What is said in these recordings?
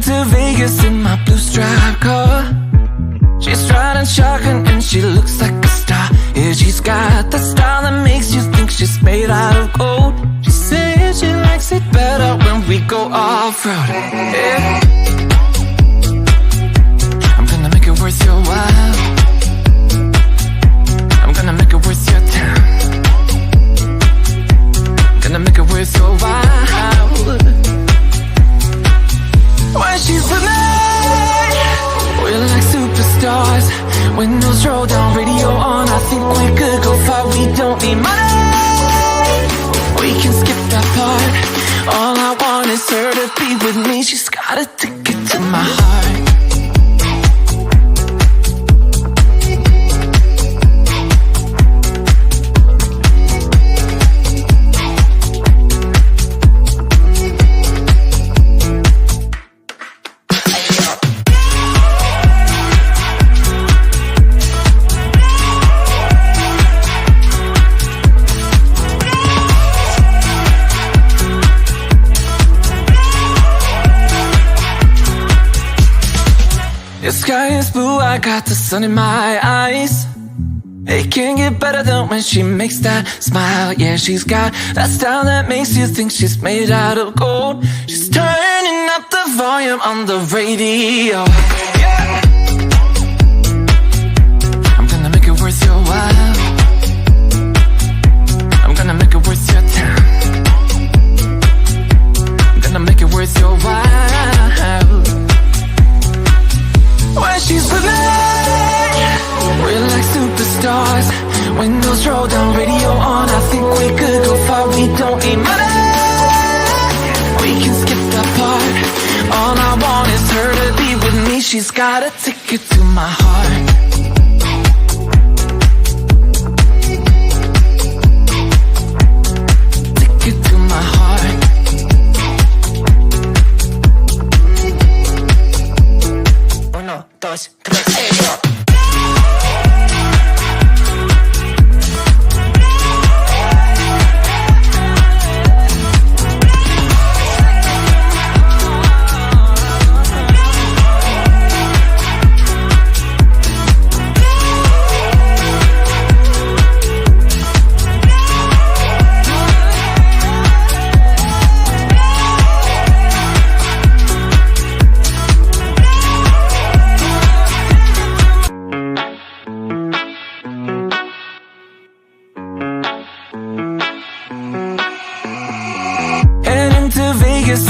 to Vegas in my blue striped car. She's riding shotgun and she looks like a star. Yeah, she's got the style that makes you think she's made out of gold. She says she likes it better when we go off-road. Yeah. I'm gonna make it worth your while. I'm gonna make it worth your time. I'm gonna make it worth your while. When she's with me, we're like superstars. Windows roll down, radio on. I think we could go far. We don't need money, we can skip that part. All I want is her to be with me. She's got a ticket to my heart. The sky is blue, I got the sun in my eyes. It can't get better than when she makes that smile. Yeah, she's got that style that makes you think she's made out of gold. She's turning up the volume on the radio. Yeah. I'm gonna make it worth your while. I'm gonna make it worth your time. I'm gonna make it worth your while. When she's with me, we're like superstars. Windows roll down, radio on. I think we could go far. We don't need money, we can skip that part. All I want is her to be with me. She's got a ticket to my heart. Ticket to my heart. Uno, dos, tres,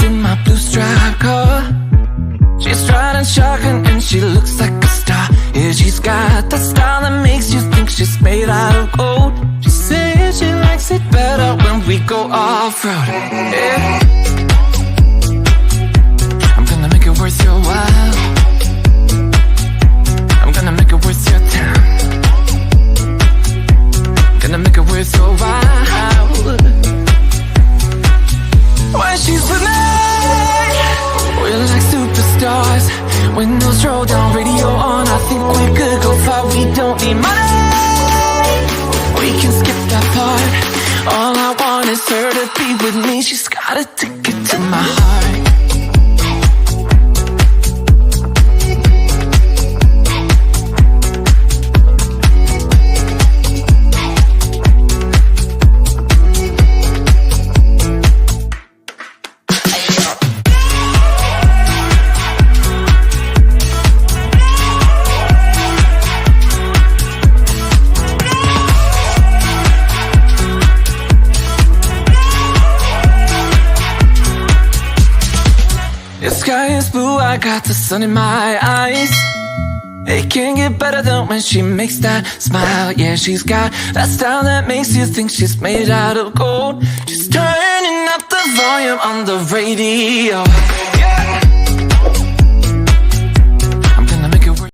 in my blue striped car. She's riding shotgun and she looks like a star. Yeah, she's got the style that makes you think she's made out of gold. She says she likes it better when we go off-road. Yeah. I'm gonna make it worth your while. I'm gonna make it worth your time. I'm gonna make it worth your while. When she's with me, we're like superstars. Windows roll down, radio on. I think we could go far. We don't need money, we can skip that part. All I want is her to be with me. She's got a ticket to my heart. The sky is blue, I got the sun in my eyes. It can't get better than when she makes that smile. Yeah, she's got that style that makes you think she's made out of gold. She's turning up the volume on the radio. Yeah. I'm gonna make it work.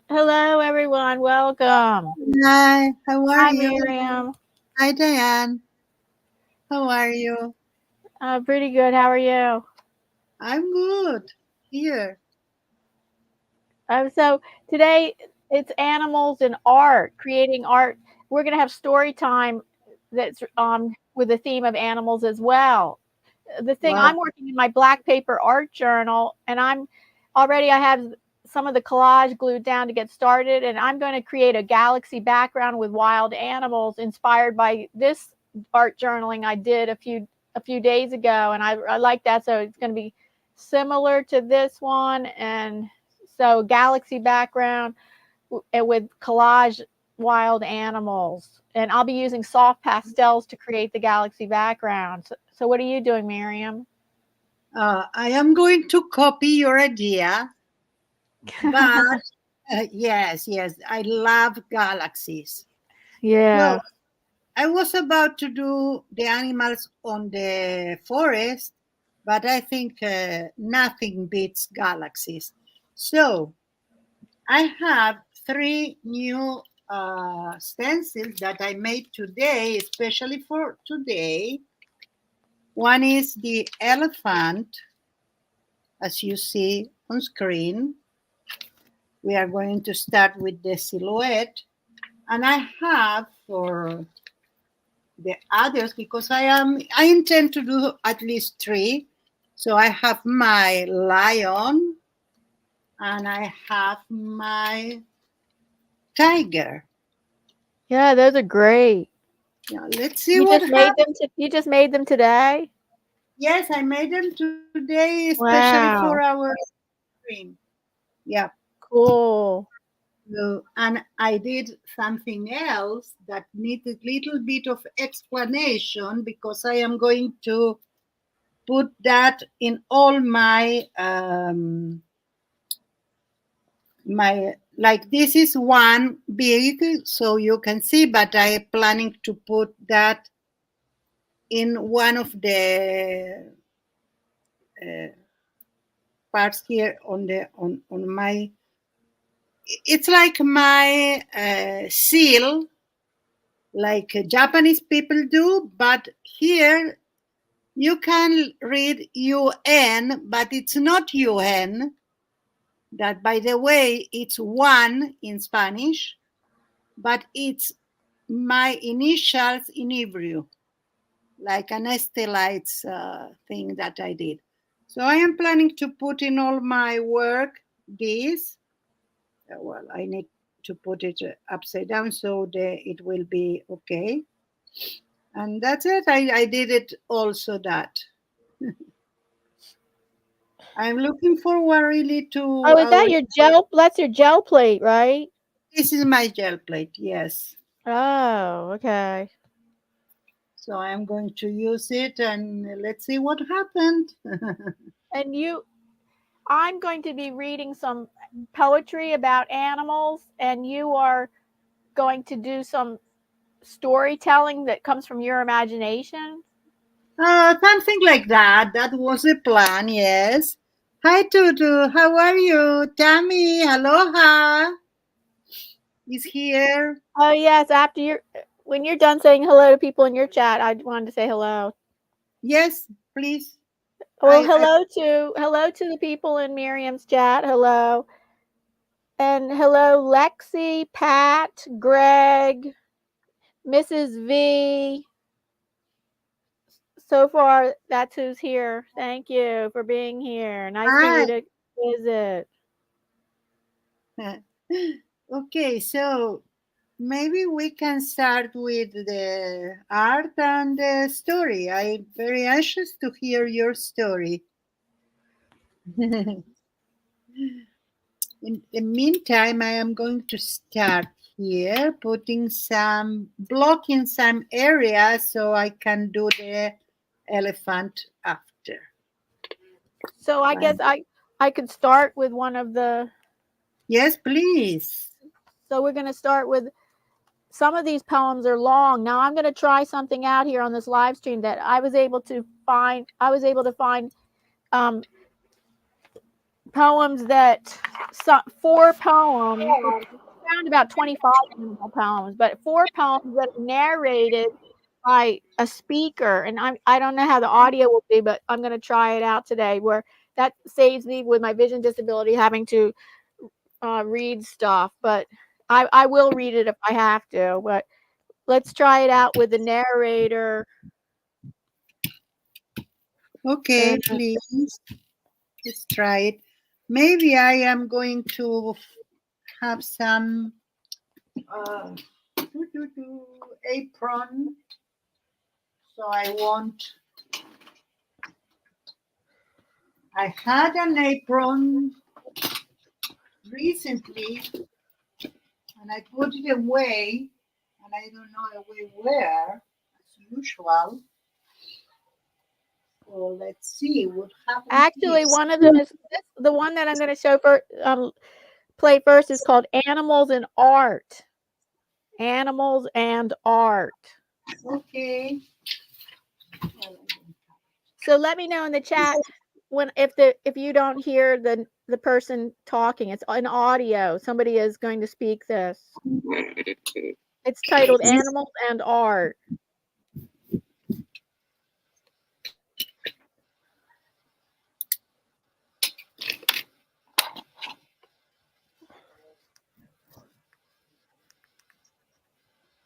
Hello, everyone. Welcome. Hi, how are Hi, you? Miriam. Hi, Diane. How are you? Pretty good. How are you? I'm good. Here. So today it's animals and art, creating art. We're going to have story time that's with the theme of animals as well. the thing Wow. I'm working in my black paper art journal, and I have some of the collage glued down to get started, and I'm going to create a galaxy background with wild animals inspired by this art journaling I did a few days ago, and I like that. So it's going to be similar to this one, and so galaxy background and with collage wild animals, and I'll be using soft pastels to create the galaxy background. So what are you doing, Miriam? I am going to copy your idea, but yes, I love galaxies. Yeah. So I was about to do the animals on the forest, but I think nothing beats galaxies. So I have 3 new stencils that I made today, especially for today. One is the elephant, as you see on screen. We are going to start with the silhouette. And I have for the others, because I intend to do at least 3. So I have my lion and I have my tiger. Yeah, those are great. Now let's see what happens. You just made them today? Yes, I made them today, especially for Wow. our stream. Yeah. Cool. So, and I did something else that needed a little bit of explanation, because I am going to put that in all my like this is one big, so you can see, but I am planning to put that in one of the parts here on the on my, it's like my seal, like Japanese people do, but here you can read UN, but it's not UN. That, by the way, it's one in Spanish, but it's my initials in Hebrew, like an Estelites thing that I did. So I am planning to put in all my work this. Well, I need to put it upside down so it will be okay. And that's it. I did it also that. I'm looking forward really to Oh, is our. that your gel? That's your gel plate, right? This is my gel plate, yes. Oh, okay. So I'm going to use it and let's see what happened. And I'm going to be reading some poetry about animals, and you are going to do some storytelling that comes from your imagination. Something like that. That was the plan, yes. Hi, Tutu. How are you? Tammy, aloha. Is here. Oh yes, when you're done saying hello to people in your chat, I wanted to say hello. Yes, please. Well, I hello to the people in Miriam's chat. Hello. And hello Lexi, Pat, Greg, Mrs. V. So far that's who's here. Thank you for being here. Nice for you Hi. to visit. Okay, so maybe we can start with the art and the story. I'm very anxious to hear your story. In the meantime, I am going to start here, blocking some areas so I can do the elephant after. So I guess I could start with one of the. Yes, please. So we're going to start with some of these poems are long. Now I'm going to try something out here on this live stream that I was able to find. I was able to find poems that 4 poems. I found about 25 animal poems, but 4 poems that are narrated by a speaker. And I don't know how the audio will be, but I'm going to try it out today. Where that saves me with my vision disability having to read stuff, but I will read it if I have to. But let's try it out with the narrator. Okay, And please. Let's try it. Maybe I am going to have some uh, apron, so I won't. I had an apron recently, and I put it away, and I don't know away where, as usual. So let's see what happens. actually, one of them is the one that I'm going to show for play first is called Animals and Art. Animals and Art. Okay. So let me know in the chat when if you don't hear the person talking. It's an audio. Somebody is going to speak this. It's titled Animals and Art.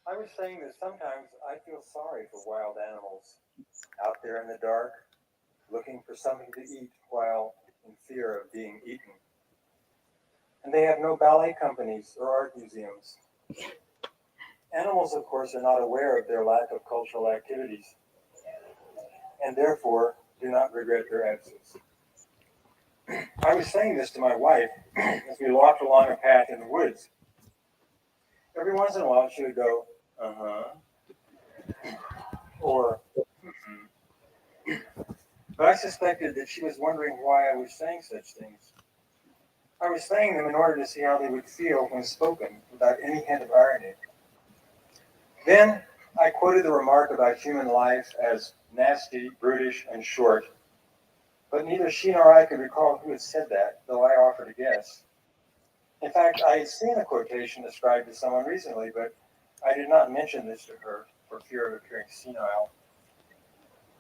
I was saying that sometimes I feel sorry for wild animals out there in the dark, looking for something to eat while in fear of being eaten. And they have no ballet companies or art museums. Animals, of course, are not aware of their lack of cultural activities, and therefore do not regret their absence. I was saying this to my wife as we walked along a path in the woods. Every once in a while she would go, uh-huh, or but I suspected that she was wondering why I was saying such things. I was saying them in order to see how they would feel when spoken without any hint of irony. Then I quoted the remark about human life as nasty, brutish, and short, but neither she nor I could recall who had said that, though I offered a guess. In fact, I had seen a quotation ascribed to someone recently, but I did not mention this to her for fear of appearing senile.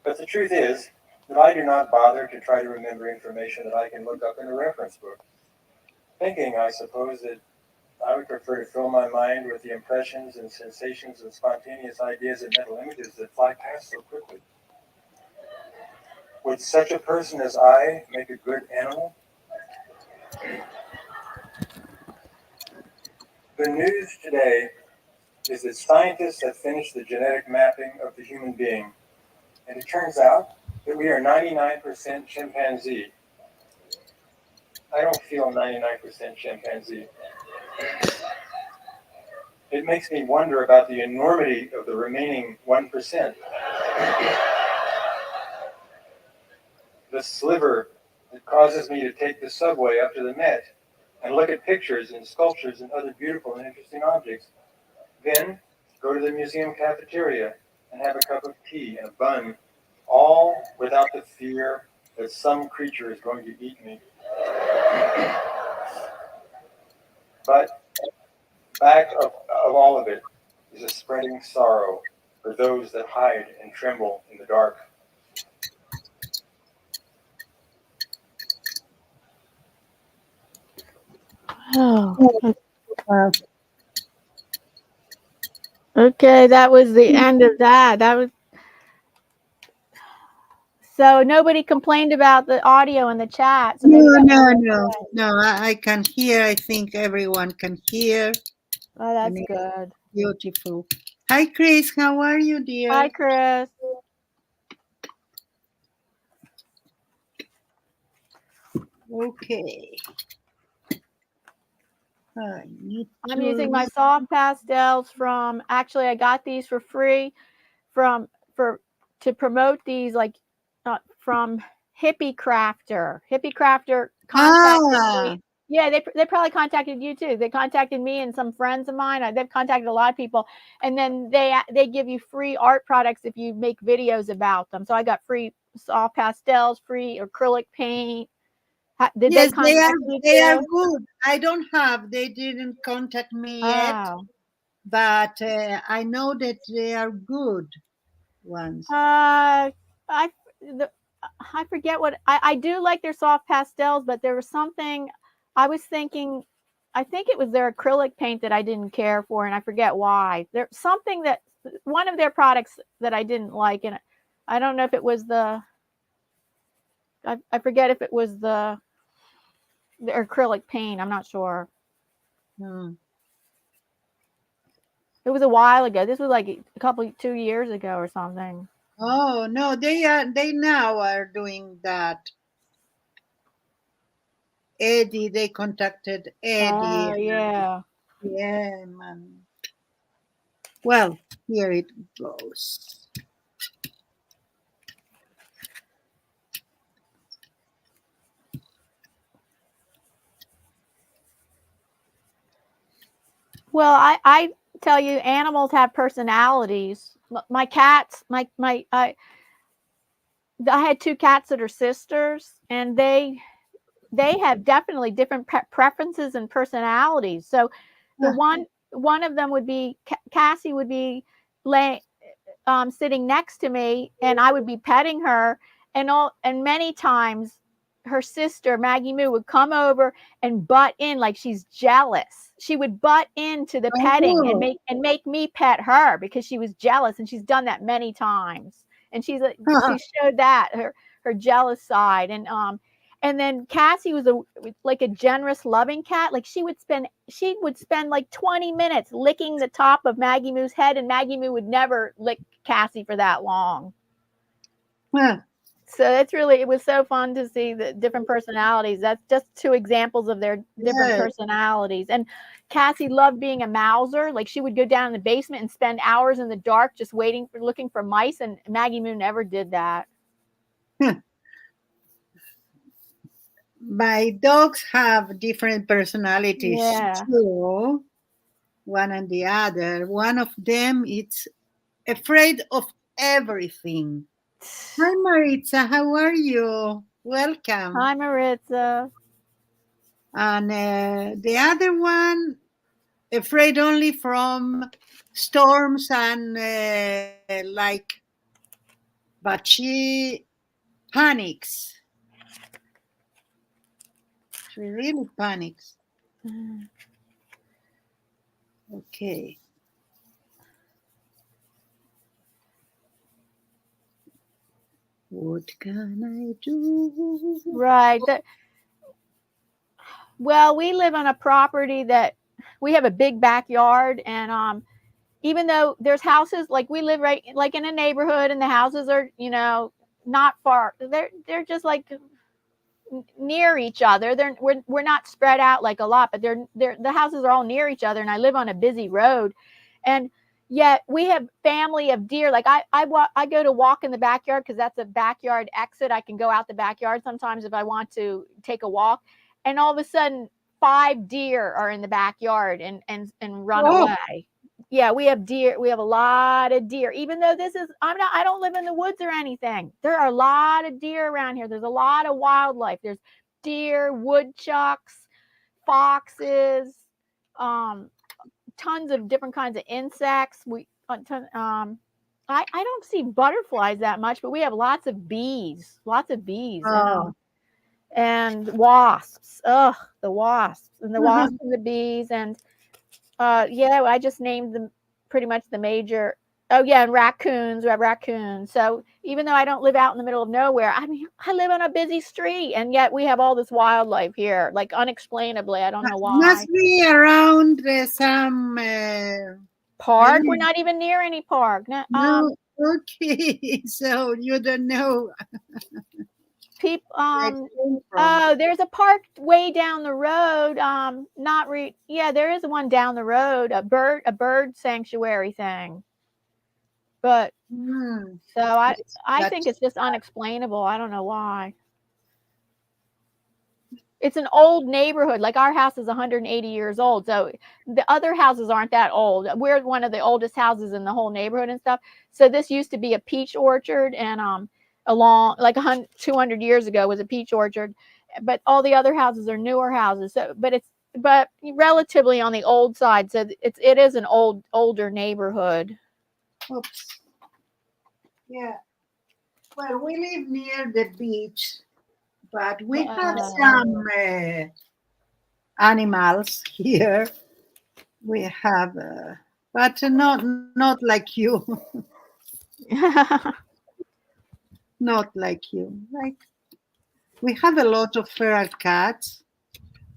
But the truth is that I do not bother to try to remember information that I can look up in a reference book, thinking, I suppose, that I would prefer to fill my mind with the impressions and sensations and spontaneous ideas and mental images that fly past so quickly. Would such a person as I make a good animal? The news today is that scientists have finished the genetic mapping of the human being, and it turns out that we are 99% chimpanzee. I don't feel 99% chimpanzee. It makes me wonder about the enormity of the remaining 1%. The sliver that causes me to take the subway up to the Met and look at pictures and sculptures and other beautiful and interesting objects. Then go to the museum cafeteria and have a cup of tea and a bun, all without the fear that some creature is going to eat me. But back of all of it is a spreading sorrow for those that hide and tremble in the dark. Oh, okay, that was the end of that. That was so nobody complained about the audio in the chat. So maybe No. I can hear. I think everyone can hear. Oh, that's And it's good. beautiful. Hi, Chris. How are you, dear? Hi, Chris. Okay. I'm using my soft pastels from. Actually, I got these for free to promote these, like from Hippie Crafter. Hippie Crafter contacted me. Yeah, they probably contacted you too. They contacted me and some friends of mine. They've contacted a lot of people, and then they give you free art products if you make videos about them. So I got free soft pastels, free acrylic paint. Did yes, they contact you they are too? good. I don't have. They didn't contact me yet, Oh. but I know that they are good ones. I forget what I do like their soft pastels, but there was something I was thinking. I think it was their acrylic paint that I didn't care for, and I forget why. There's something that one of their products that I didn't like, and I don't know if it was the. I forget if it was the acrylic paint. I'm not sure. Hmm. It was a while ago. This was like a couple 2 years ago or something. Oh no, they now are doing that. Eddie, they contacted Eddie. Oh yeah. Yeah, man. Well, here it goes. Well, I tell you, animals have personalities. My cats, I had 2 cats that are sisters, and they have definitely different preferences and personalities. So the Ah, one of them would be Cassie would be lay, sitting next to me, and I would be petting her, and many times her sister Maggie Moo would come over and butt in like she's jealous. She would butt into the petting and oh, make me pet her because she was jealous, and she's done that many times. And she showed that her jealous side, and then Cassie was like a generous, loving cat. Like she would spend like 20 minutes licking the top of Maggie Moo's head, and Maggie Moo would never lick Cassie for that long. huh. So it was so fun to see the different personalities. That's just 2 examples of their different Yes. personalities. And Cassie loved being a mouser. Like she would go down in the basement and spend hours in the dark just looking for mice, and Maggie Moo never did that. My dogs have different personalities Yeah. too, one and the other. One of them is afraid of everything. Hi, Maritza. How are you? Welcome. Hi, Maritza. And the other one, afraid only from storms and but she panics. She really panics. Okay. What can I do? Right. Well, we live on a property that we have a big backyard, and even though there's houses, like we live right like in a neighborhood, and the houses are, not far. They're just like near each other. We're not spread out like a lot, but the houses are all near each other, and I live on a busy road, and yet we have family of deer. Like I go to walk in the backyard because that's a backyard exit. I can go out the backyard sometimes if I want to take a walk, and all of a sudden 5 deer are in the backyard and run away. Yeah, we have deer. We have a lot of deer. Even though I don't live in the woods or anything. There are a lot of deer around here. There's a lot of wildlife. There's deer, woodchucks, foxes, tons of different kinds of insects. I don't see butterflies that much, but we have lots of bees. Oh. And wasps. Ugh, the wasps and the bees, and yeah, I just named them pretty much the major. Oh yeah, and raccoons. We have raccoons. So even though I don't live out in the middle of nowhere, I mean, I live on a busy street, and yet we have all this wildlife here, like unexplainably. I don't know why. Must be around some Park? We're not even near any park. no, okay. So you don't know. People. Oh, there's a park way down the road. Yeah, there is one down the road. A bird sanctuary thing. But so I think it's just unexplainable. I don't know why. It's an old neighborhood. Like our house is 180 years old. So the other houses aren't that old. We're one of the oldest houses in the whole neighborhood and stuff. So this used to be a peach orchard, and along like 200 years ago was a peach orchard. But all the other houses are newer houses. So but relatively on the old side. So it is an older neighborhood. Oops. Yeah. Well, we live near the beach, but we have some animals here. We have, but not like you. Not like you. Like We have a lot of feral cats.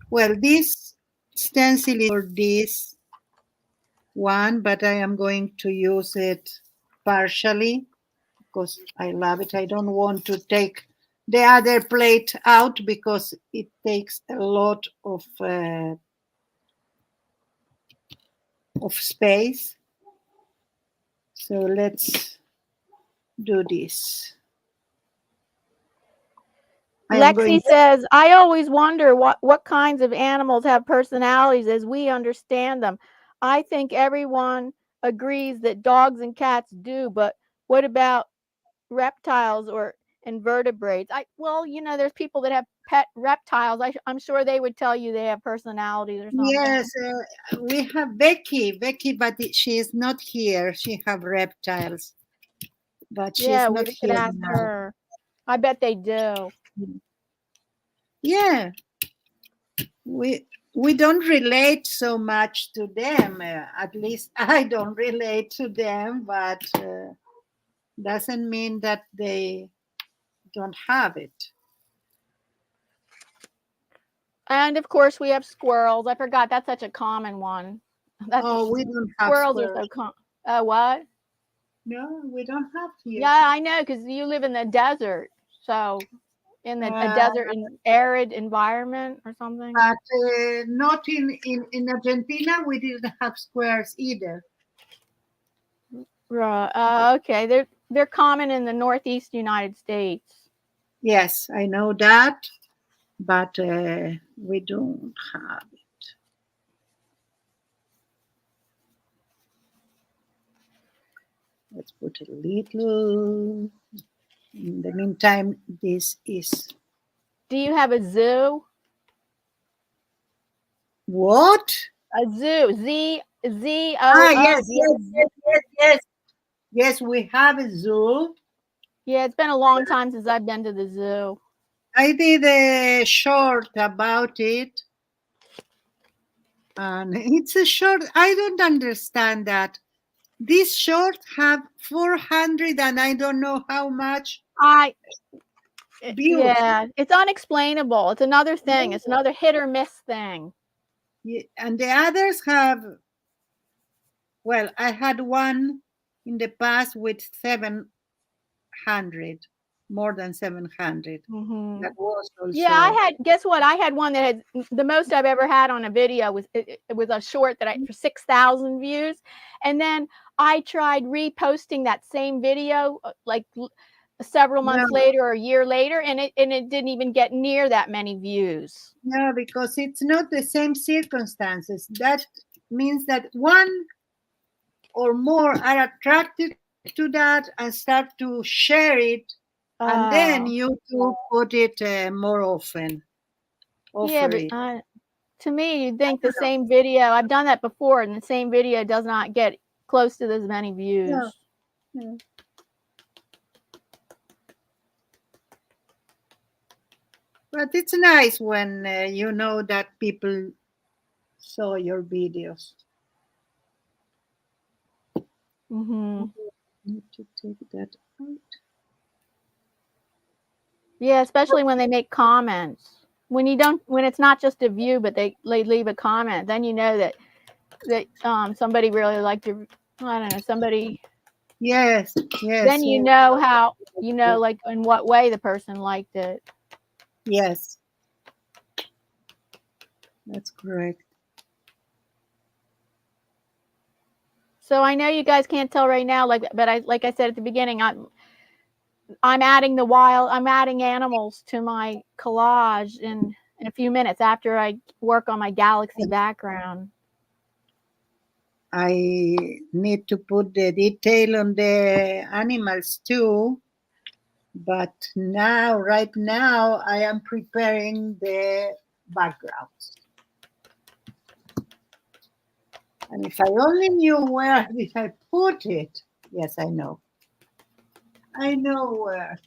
Well, this stencil is for this one, but I am going to use it partially because I love it. I don't want to take the other plate out because it takes a lot of space. So let's do this. Lexi says, I always wonder what kinds of animals have personalities as we understand them. I think everyone agrees that dogs and cats do, but what about reptiles or invertebrates? Well, you know, there's people that have pet reptiles. I'm sure they would tell you they have personalities or something. Yes, we have Becky, but she is not here. She have reptiles, but she's not we could ask her. I bet they do. Yeah, we don't relate so much to them. At least I don't relate to them, but doesn't mean that they don't have it. And of course, we have squirrels. I forgot that's such a common one. We don't have squirrels. Are so common. What? No, we don't have here. Yeah, I know, because you live in the desert, so in a desert and arid environment or something. But not in Argentina. We didn't have squirrels either. Right. Okay. They're common in the Northeast United States. Yes, I know that, but we don't have it. Let's put a little. In the meantime, this is. Do you have a zoo? What? A zoo. Z-O-O. Yes. Yes, we have a zoo. Yeah, it's been a long time since I've been to the zoo. I did a short about it. And it's a short. I don't understand that. This short have 400 and I don't know how much views. Yeah, it's unexplainable. It's another thing. It's another hit or miss thing. Yeah, and the others have, well, I had one in the past with 700, more than 700. Mm-hmm. That was also. Yeah, guess what? I had one that had the most I've ever had on a video was it was a short that for 6,000 views. And then I tried reposting that same video like several months later or a year later, and it didn't even get near that many views. No, because it's not the same circumstances. That means that one or more are attracted to that and start to share it, and then you put it more often. Yeah, but to me, you'd think the same video, I've done that before, and the same video does not get close to as many views. Yeah. But it's nice when you know that people saw your videos. Mm-hmm. Need to take that out. Yeah, especially when they make comments. When it's not just a view, but they leave a comment, then you know that somebody really liked your, I don't know, somebody. Yes. Then you know how, like in what way the person liked it. Yes. That's correct. So I know you guys can't tell right now, but like I said at the beginning, I'm adding animals to my collage in a few minutes after I work on my galaxy background. I need to put the detail on the animals too, but right now, I am preparing the backgrounds. And if I only knew where did I put it, yes, I know. I know where.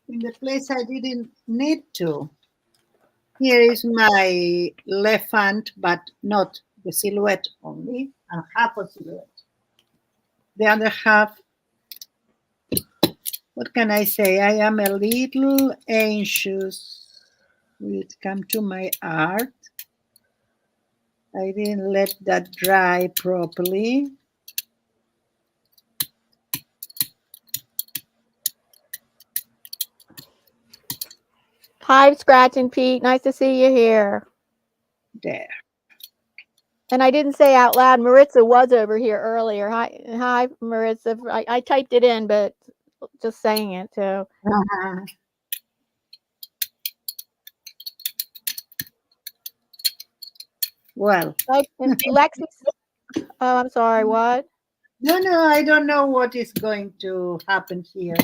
In the place I didn't need to. Here is my elephant, but not the silhouette only, and half a silhouette. The other half. what can I say? I am a little anxious when it comes to my art. I didn't let that dry properly. Hi, Scratch and Pete. Nice to see you here. There. And I didn't say out loud, Maritza was over here earlier. Hi, Maritza. I typed it in, but just saying it too. Well, And Lexi. Oh, I'm sorry. What? no, I don't know what is going to happen here.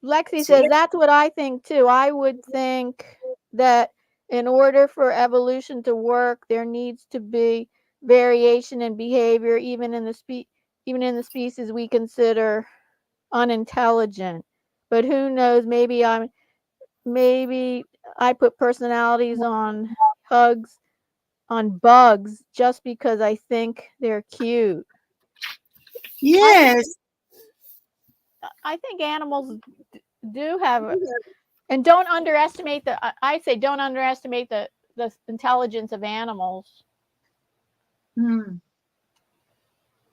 Lexi says that's what I think too. I would think that in order for evolution to work, there needs to be variation in behavior, even in the species we consider unintelligent. But who knows? Maybe I put personalities on bugs just because I think they're cute. Yes. I think animals do have, and don't underestimate I say don't underestimate the intelligence of animals.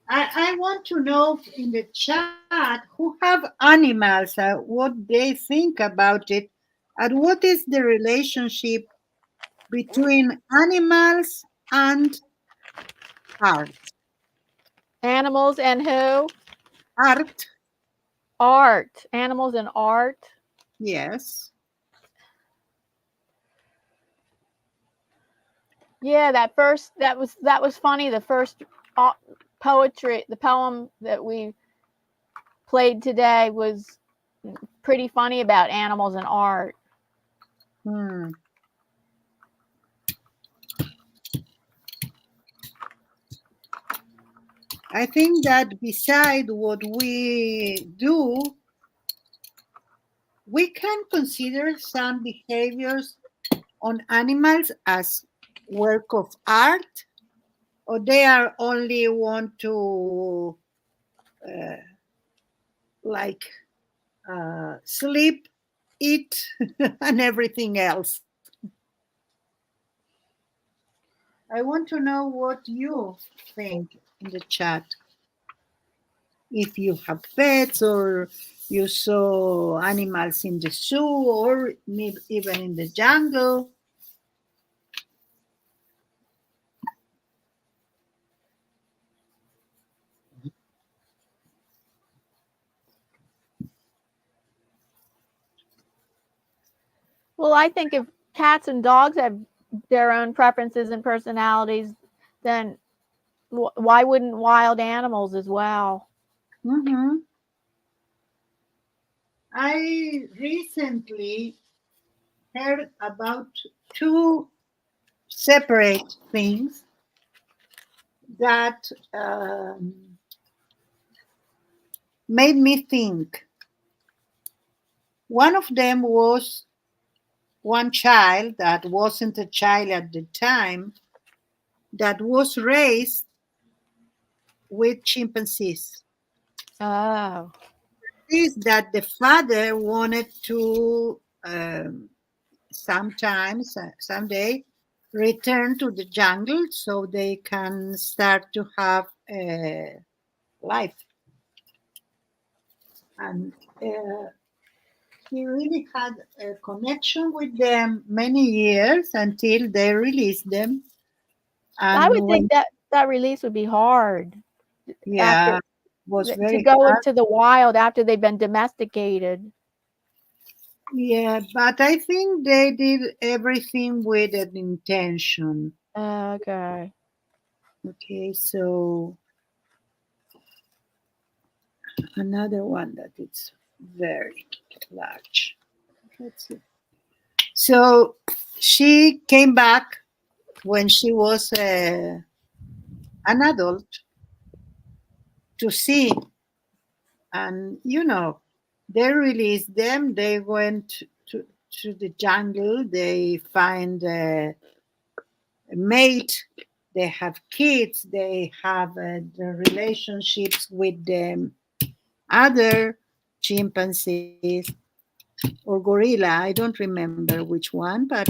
I want to know in the chat who have animals, what they think about it, and what is the relationship between animals and art. Animals and who? Art. Art. Animals and art. Yes. Yeah, that was funny. The first poetry, the poem that we played today was pretty funny about animals and art. I think that beside what we do, we can consider some behaviors on animals as work of art, or they are only want to sleep, eat, and everything else. I want to know what you think in the chat. If you have pets, or you saw animals in the zoo, or maybe even in the jungle. Well, I think if cats and dogs have their own preferences and personalities, then why wouldn't wild animals as well? I recently heard about two separate things that made me think. One of them was one child that wasn't a child at the time, that was raised with chimpanzees. Oh. Is that the father wanted to someday return to the jungle so they can start to have a life. And he really had a connection with them many years until they released them. And I would think that release would be hard. Yeah, was very to go hard. into the wild after they've been domesticated. Yeah, but I think they did everything with an intention. Okay. Okay, so another one that is very large. Let's see. So she came back when she was an adult to see, and they released them. They went to the jungle. They find a mate. They have kids. They have the relationships with the other chimpanzees or gorilla. I don't remember which one, but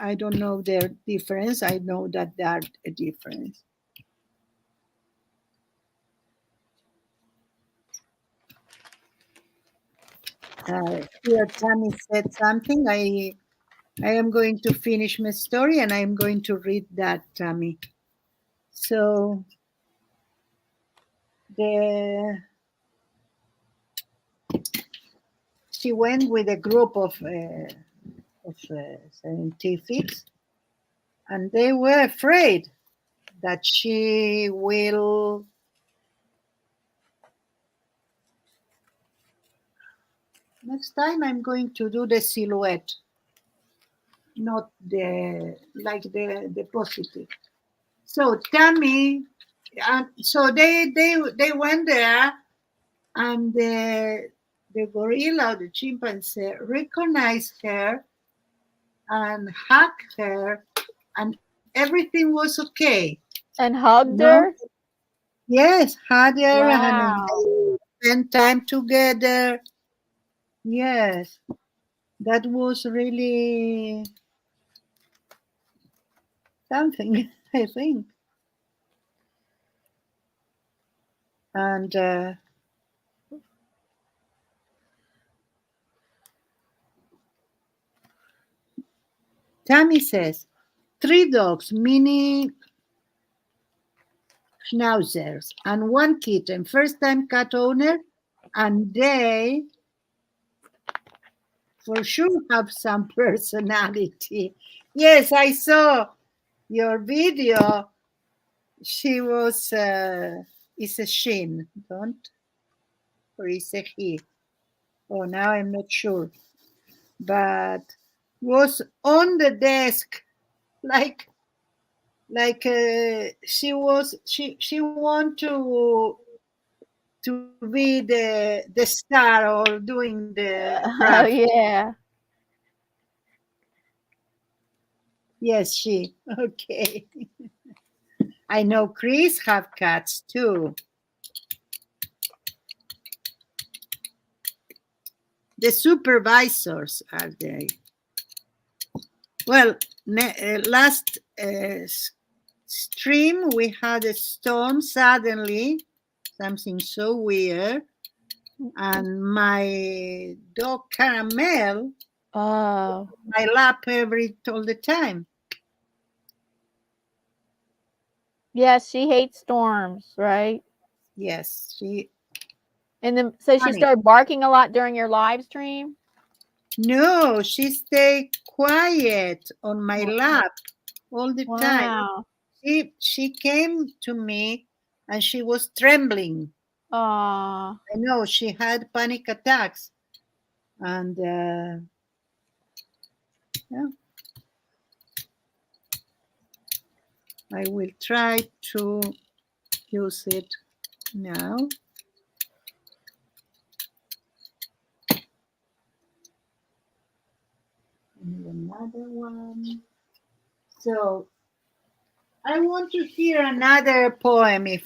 I don't know their difference. I know that they are a difference. Here, Tammy said something. I am going to finish my story and I am going to read that, Tammy. So she went with a group of scientifics, and they were afraid that she will next time I'm going to do the silhouette, not the like the positive. So Tammy, so they went there, and the gorilla, the chimpanzee, recognized her and hugged her, and everything was okay. And hugged No? her? Yes, hugged her, and Wow. they spent time together. Yes, that was really something, I think. And Tammy says, 3 dogs, mini schnauzers, and 1 kitten, first time cat owner, and they for sure have some personality. Yes, I saw your video. She was, is a shin, don't? Or is a he? Oh, now I'm not sure. But was on the desk like she want to be the star or doing the Oh, craft. yeah. Yes, she. Okay. I know Chris have cats too. The supervisors are they. Well, last stream we had a storm suddenly, something so weird, and my dog Caramel Oh. my lap all the time. Yes, she hates storms, right? Yes, she. And then so she Funny. started barking a lot during your live stream? No, she stayed quiet on my lap all the time. Wow. She came to me and she was trembling. Aw. I know she had panic attacks, and yeah, I will try to use it now. And another one. So I want to hear another poem. If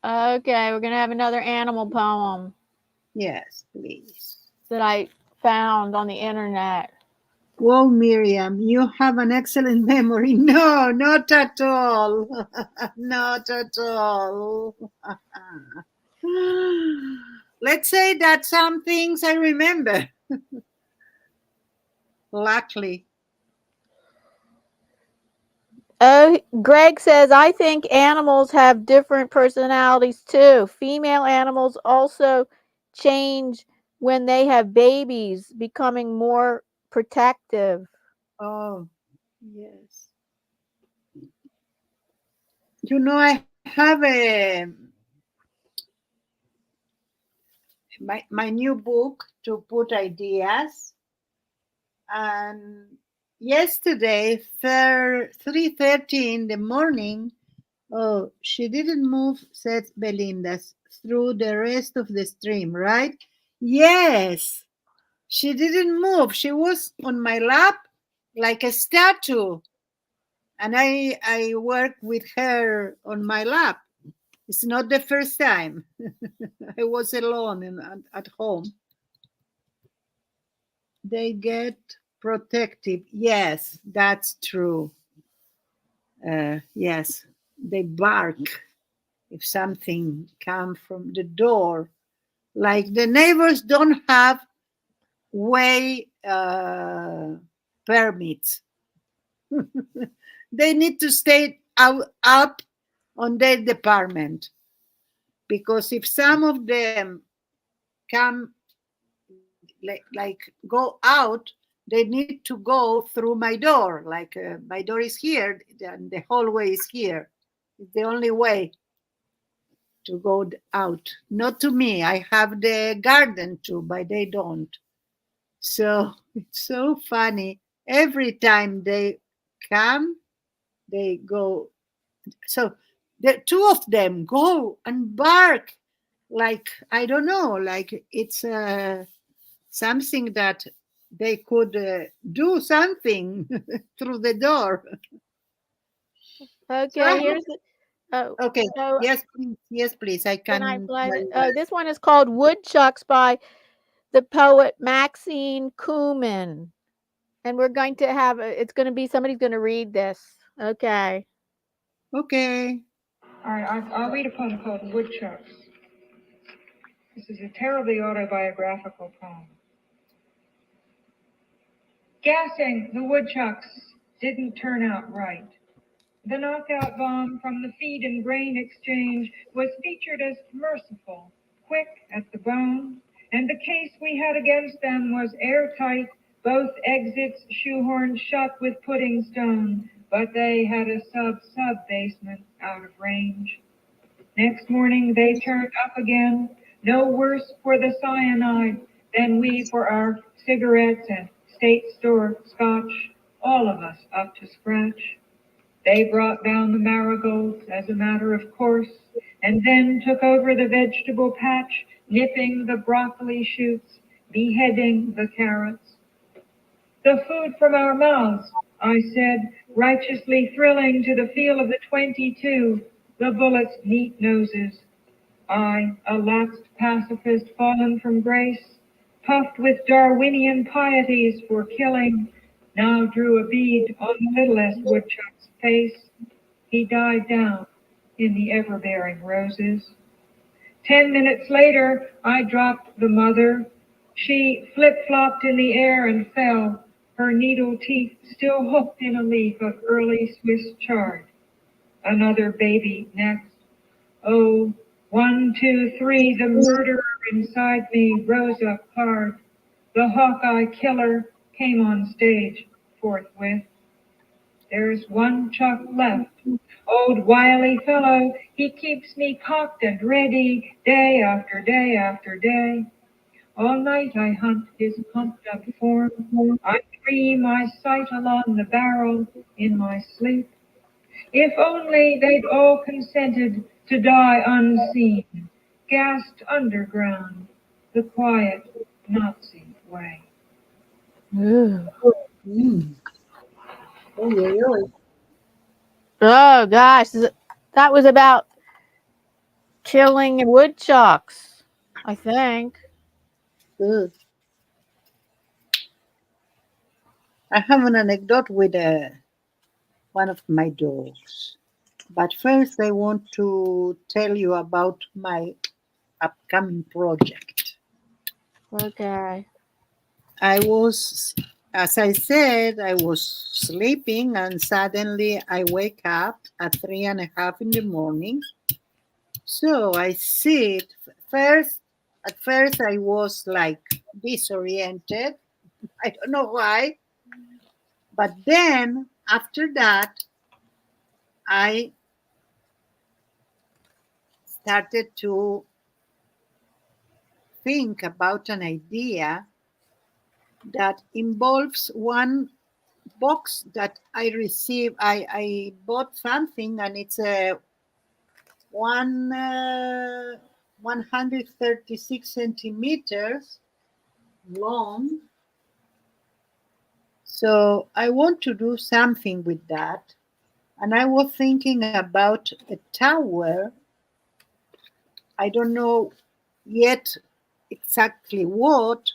Okay, we're gonna have another animal poem yes, please. that I found on the internet. Whoa, Miriam, you have an excellent memory. No, not at all. Not at all. Let's say that some things I remember. Luckily. Oh, Greg says, I think animals have different personalities too. Female animals also change when they have babies, becoming more protective. Oh, yes. You know, I have my new book to put ideas, and yesterday 3:30 in the morning, oh, she didn't move, said Belinda, through the rest of the stream, right? Yes, she didn't move. She was on my lap like a statue, and I work with her on my lap. It's not the first time. I was alone at home. they get protective. Yes, that's true. Yes, they bark if something comes from the door. Like the neighbors don't have way permits. They need to stay up on their department, because if some of them come like go out, they need to go through my door. Like my door is here and the hallway is here. It's the only way to go out. Not to me. I have the garden too, but they don't. So it's so funny. Every time they come, they go. So the two of them go and bark like, I don't know, like it's something that they could do something through the door. So Okay, here's the, oh, okay, so yes, please. I can I can. play? This one is called Woodchucks by the poet Maxine Kuhlman. And we're going to have, it's going to be, somebody's going to read this. Okay. Okay. All right, I'll read a poem called Woodchucks. This is a terribly autobiographical poem. Gassing the woodchucks didn't turn out right. The knockout bomb from the feed and grain exchange was featured as merciful, quick at the bone, and the case we had against them was airtight, both exits shoehorned shut with pudding stone, but they had a sub-basement out of range. Next morning they turned up again, no worse for the cyanide than we for our cigarettes and state store scotch, all of us up to scratch. They brought down the marigolds as a matter of course, and then took over the vegetable patch, nipping the broccoli shoots, beheading the carrots. The food from our mouths, I said, righteously thrilling to the feel of the 22, the bullets' neat noses. I, a lapsed pacifist fallen from grace, puffed with Darwinian pieties for killing, now drew a bead on the littlest woodchuck's face. He died down in the ever-bearing roses. 10 minutes later, I dropped the mother. She flip-flopped in the air and fell, her needle teeth still hooked in a leaf of early Swiss chard. Another baby next. Oh, 1, 2, 3, the murderer inside me rose up hard. The Hawkeye killer came on stage forthwith. There's one chuck left. Old wily fellow, he keeps me cocked and ready, day after day after day. All night I hunt his pumped up form. I dream I sight along the barrel in my sleep. If only they'd all consented to die unseen, gassed underground, the quiet Nazi way. Ooh. Mm. Oh. Oh, gosh. That was about killing woodchucks, I think. Good. I have an anecdote with one of my dogs. But first, I want to tell you about my upcoming project. Okay. I was, as I said, I was sleeping and suddenly I wake up at 3:30 in the morning. So I sit. At first, I was like disoriented. I don't know why. But then after that, I started to think about an idea that involves one box that I received. I bought something and it's a 136 centimeters long. So I want to do something with that. And I was thinking about a tower. I don't know yet exactly what,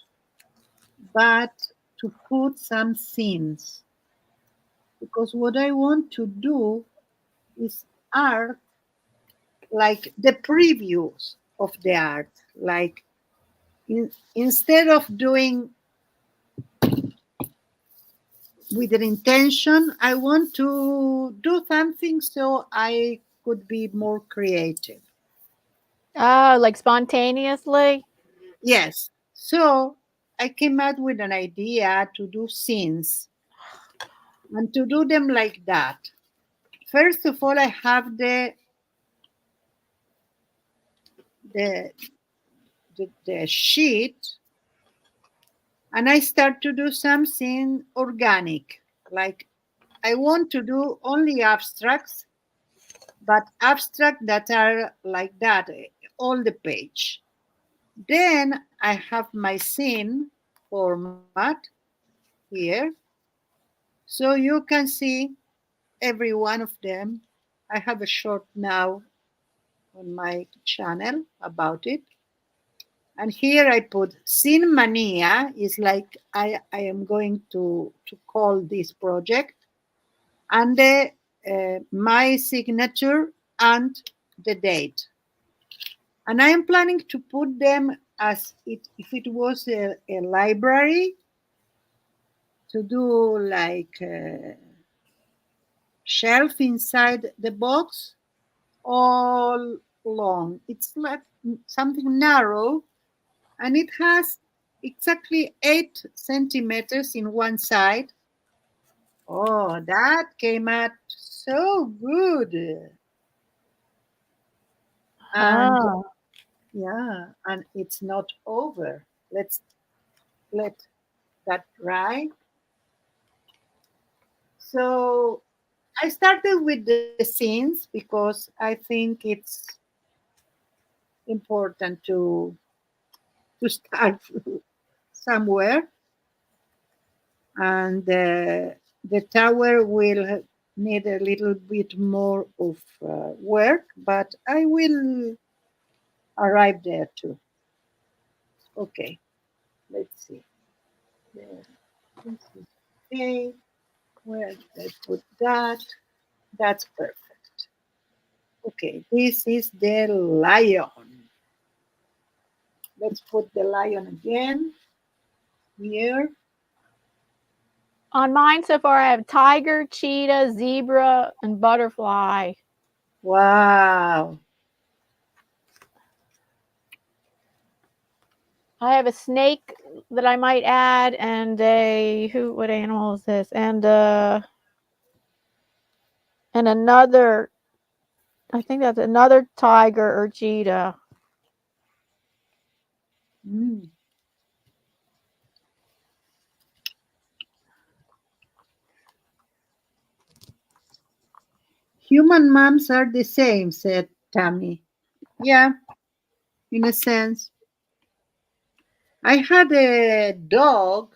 but to put some scenes, because what I want to do is art like the previews of the art. Like instead of doing with an intention, I want to do something so I could be more creative. Oh, like spontaneously? Yes. So I came out with an idea to do scenes and to do them like that. First of all, I have the the sheet, and I start to do something organic. Like I want to do only abstracts, but abstract that are like that, all the page. Then I have my scene format here. So you can see every one of them. I have a short now on my channel about it. And here I put Scene Mania is like I am going to call this project, and my signature and the date. And I am planning to put them as if it was a library, to do like a shelf inside the box all long. It's like something narrow, and it has exactly 8 centimeters in one side. Oh, that came out so good. And Oh. yeah, and it's not over. Let's let that dry. So I started with the scenes because I think it's important to start somewhere, and the tower will need a little bit more of work, but I will arrive there too. Okay, let's see. There, this is okay. Where did I put that? That's perfect. Okay, this is the lion. Let's put the lion again here. On mine so far, I have tiger, cheetah, zebra, and butterfly. Wow. I have a snake that I might add, and what animal is this? And another, I think that's another tiger or cheetah. Mm. Human moms are the same, said Tammy. Yeah, in a sense. I had a dog,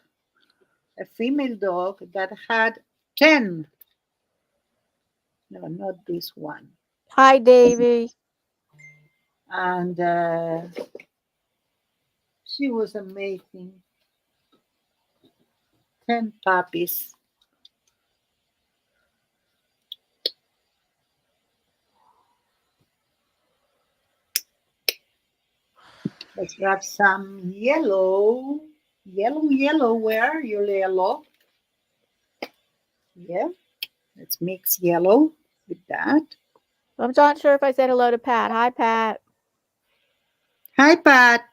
a female dog, that had 10. No, not this one. Hi, Davy. And she was amazing. 10 puppies. Let's grab some yellow. Yellow, where are you, yellow? Yeah, let's mix yellow with that. I'm not sure if I said hello to Pat. Hi, Pat. Hi, Pat.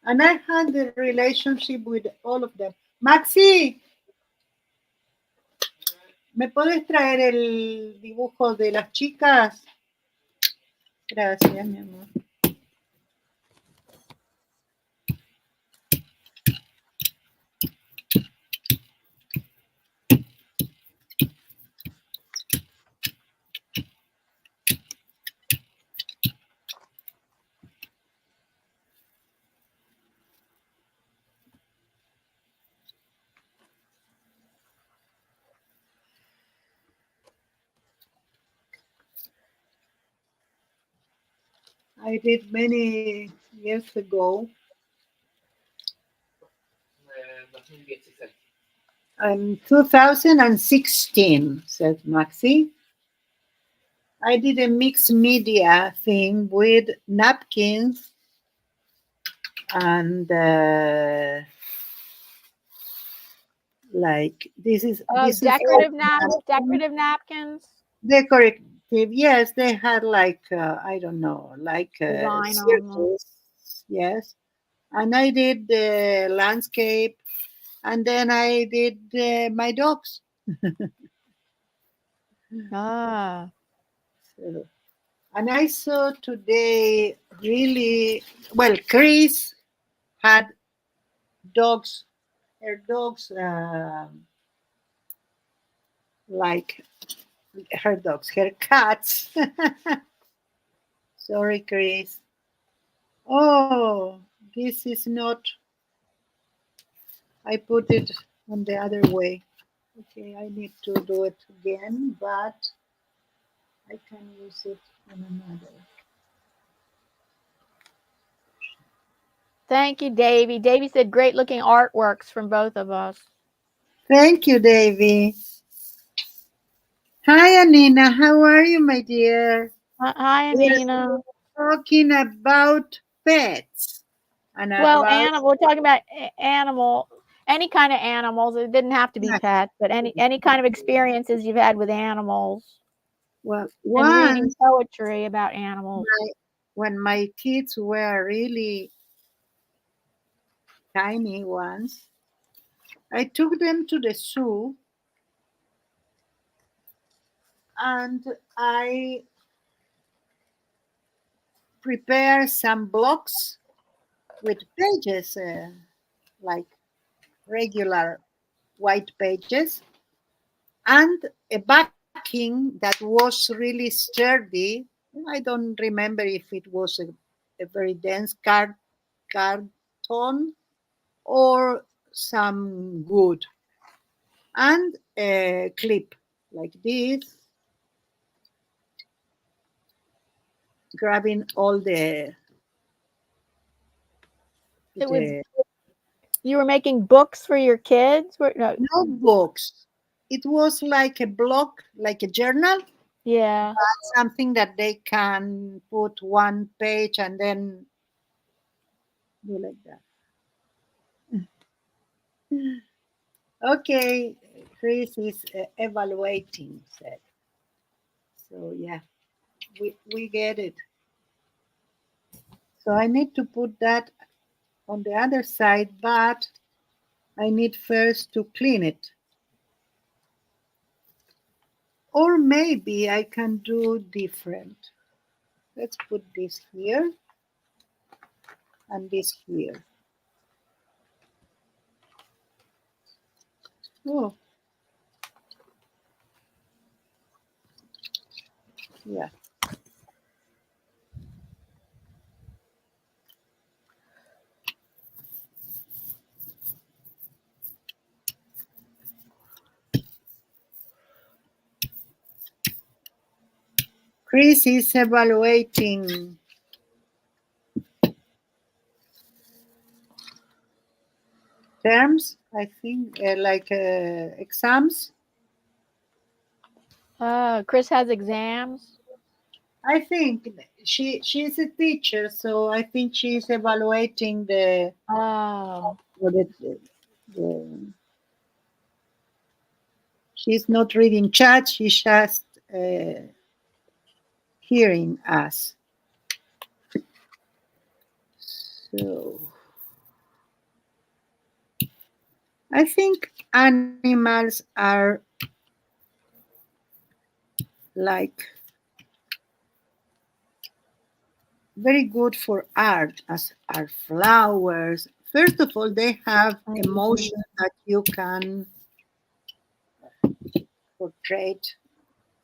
And I had the relationship with all of them. Maxi, ¿me puedes traer el dibujo de las chicas? Gracias, mi amor. I did many years ago. In 2016, said Maxi. I did a mixed media thing with napkins and like Oh, this is all decorative napkins decorative. Yes, they had like I don't know, like design on them. circles. Yes, and I did the landscape, and then I did my dogs. Ah, So, and I saw today really well. Chris had dogs, her dogs, like her dogs, her cats. Sorry, Chris. Oh, this is not. I put it on the other way. Okay, I need to do it again, but I can use it on another. thank you, Davy. Davy said great looking artworks from both of us. Thank you, Davy. Hi, Anina. How are you, my dear? Hi, We Anina. are talking about pets and Well, about we're talking about animal, any kind of animals. It didn't have to be pets, but any kind of experiences you've had with animals well, and reading once poetry about animals. when my kids were really tiny ones, I took them to the zoo and I prepared some blocks with pages, like regular white pages, and a backing that was really sturdy. I don't remember if it was a very dense carton or some wood, and a clip like this, grabbing all It was the you were making books for your kids? No, notebooks. It was like a block, like a journal, yeah. something that they can put one page and then do like that. Okay, Chris is evaluating, said. So yeah, we get it. So I need to put that on the other side, but I need first to clean it. Or maybe I can do different. Let's put this here and this here. Oh, yeah. Chris is evaluating terms, I think, like exams. Chris has exams. I think she's a teacher, so I think she's evaluating the Oh, what the she's not reading chat. She's just hearing us. So I think animals are like very good for art, as are flowers. First of all, they have emotion that you can portray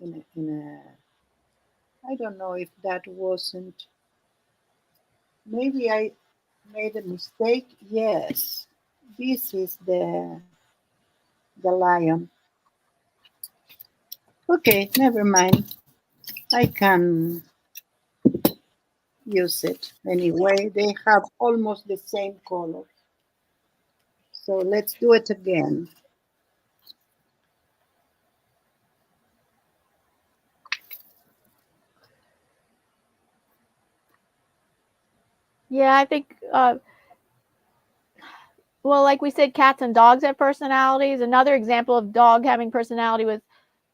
in a I don't know if that wasn't. Maybe I made a mistake. Yes, this is the lion. Okay, never mind. I can use it anyway. They have almost the same color. So let's do it again. Yeah, I think, well, like we said, cats and dogs have personalities. Another example of dog having personality was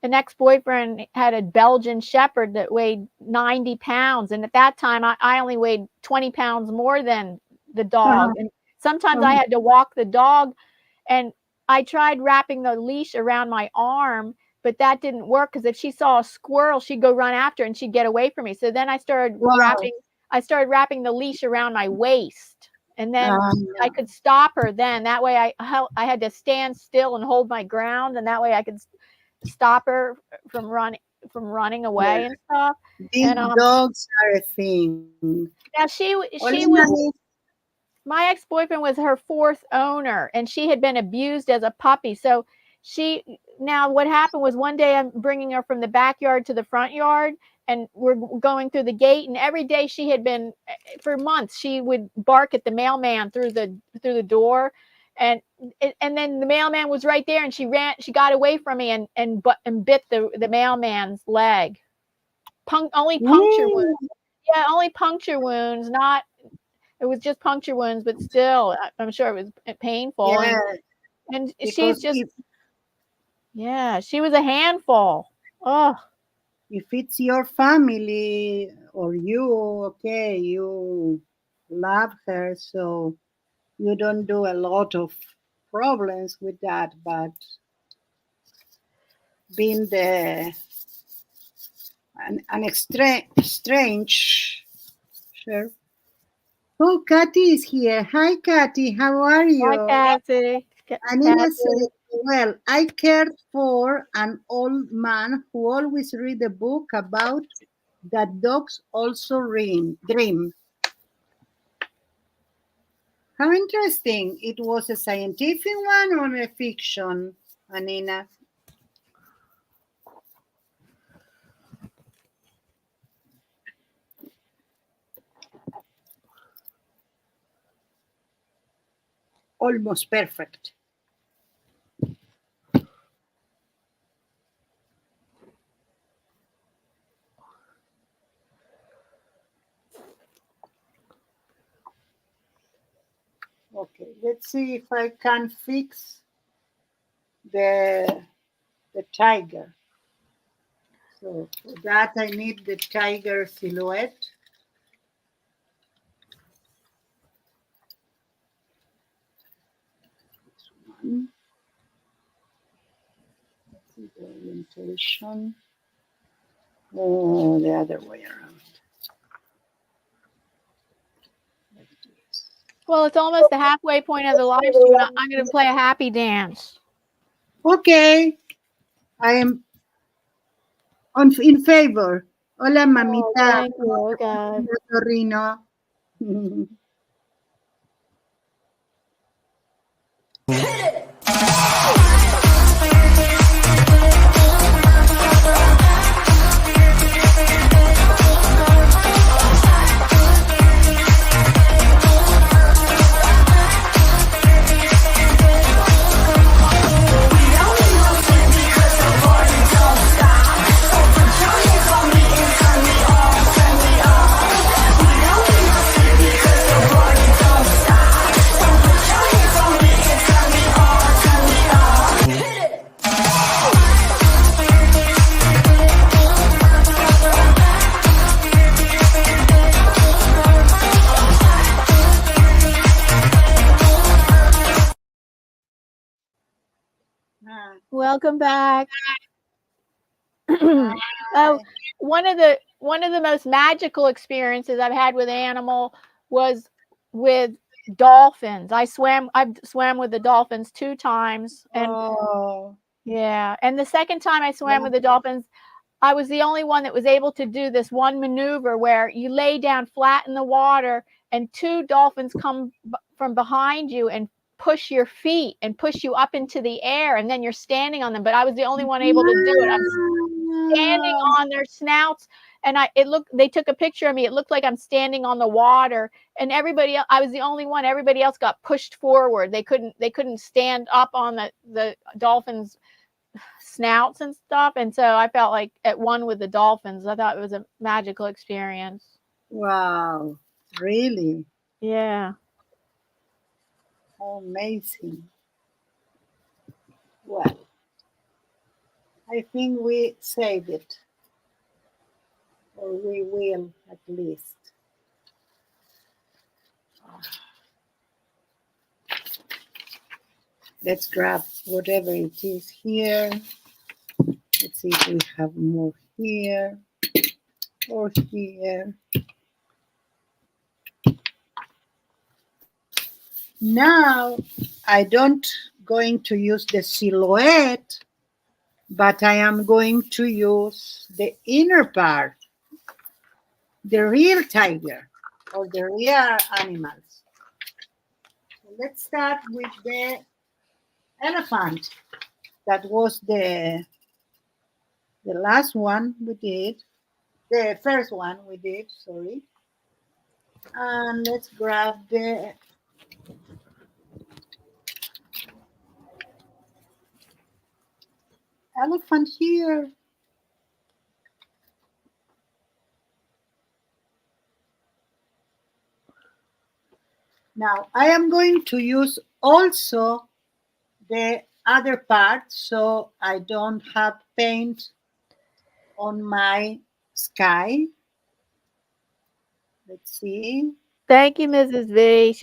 an ex-boyfriend had a Belgian Shepherd that weighed 90 pounds. And at that time, I only weighed 20 pounds more than the dog. And sometimes I had to walk the dog, and I tried wrapping the leash around my arm, but that didn't work, because if she saw a squirrel, she'd go run after and she'd get away from me. So then I started wrapping the leash around my waist, and then I could stop her then. That way I had to stand still and hold my ground, and that way I could stop her from running away and stuff. These dogs are a thing. Now she was, my ex-boyfriend was her fourth owner, and she had been abused as a puppy. So now what happened was, one day I'm bringing her from the backyard to the front yard, and we're going through the gate, and every day she had been, for months, she would bark at the mailman through the door, and then the mailman was right there, and she got away from me and bit the mailman's leg. Only puncture wounds. Yeah, only puncture wounds, it was just puncture wounds, but still, I'm sure it was painful. Yeah, and she's just, she was a handful. Oh. If it's your family or you, okay, you love her, so you don't do a lot of problems with that, but being strange, sure. Oh, Kathy is here. Hi, Kathy. How are you? Hi, Kathy. Anina said, well, I cared for an old man who always read a book about that dogs also dream. How interesting. It was a scientific one or a fiction, Anina? Almost perfect. Okay, let's see if I can fix the tiger. So for that I need the tiger silhouette. This one. Let's see the orientation. The other way around. Well, it's almost the halfway point of the live stream. I'm going to play a happy dance. Okay. I am in favor. Hola, mamita. Oh, thank you, God. Torino. Welcome back. Oh, one of the most magical experiences I've had with animal was with dolphins. I've swam with the dolphins 2 times, and and the second time I swam with the dolphins, I was the only one that was able to do this one maneuver where you lay down flat in the water and 2 dolphins come from behind you and push your feet and push you up into the air, and then you're standing on them. But I was the only one able to do it. standing on their snouts, and they took a picture of me. It looked like I'm standing on the water, and everybody else, I was the only one. Everybody else got pushed forward. They couldn't stand up on the dolphins' snouts and stuff, and so I felt like at one with the dolphins. I thought it was a magical experience. Wow, really Yeah. amazing. Well, I think we saved it, or we will at least. Let's grab whatever it is here. Let's see if we have more here or here. Now, I don't going to use the silhouette, but I am going to use the inner part, the real tiger or the real animals. So let's start with the elephant. That was the last one we did, the first one we did, sorry. And let's grab the elephant here. Now I am going to use also the other part so I don't have paint on my sky. Let's see. Thank you, Mrs. V.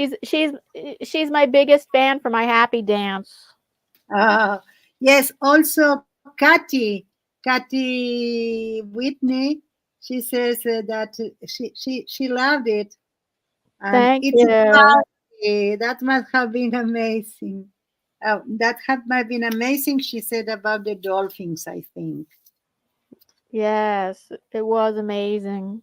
She's my biggest fan for my happy dance. Yes, also Kathy Whitney, she says that she loved it. And Thank it's you. lovely. That must have been amazing. Might been amazing, she said about the dolphins, I think. Yes, it was amazing.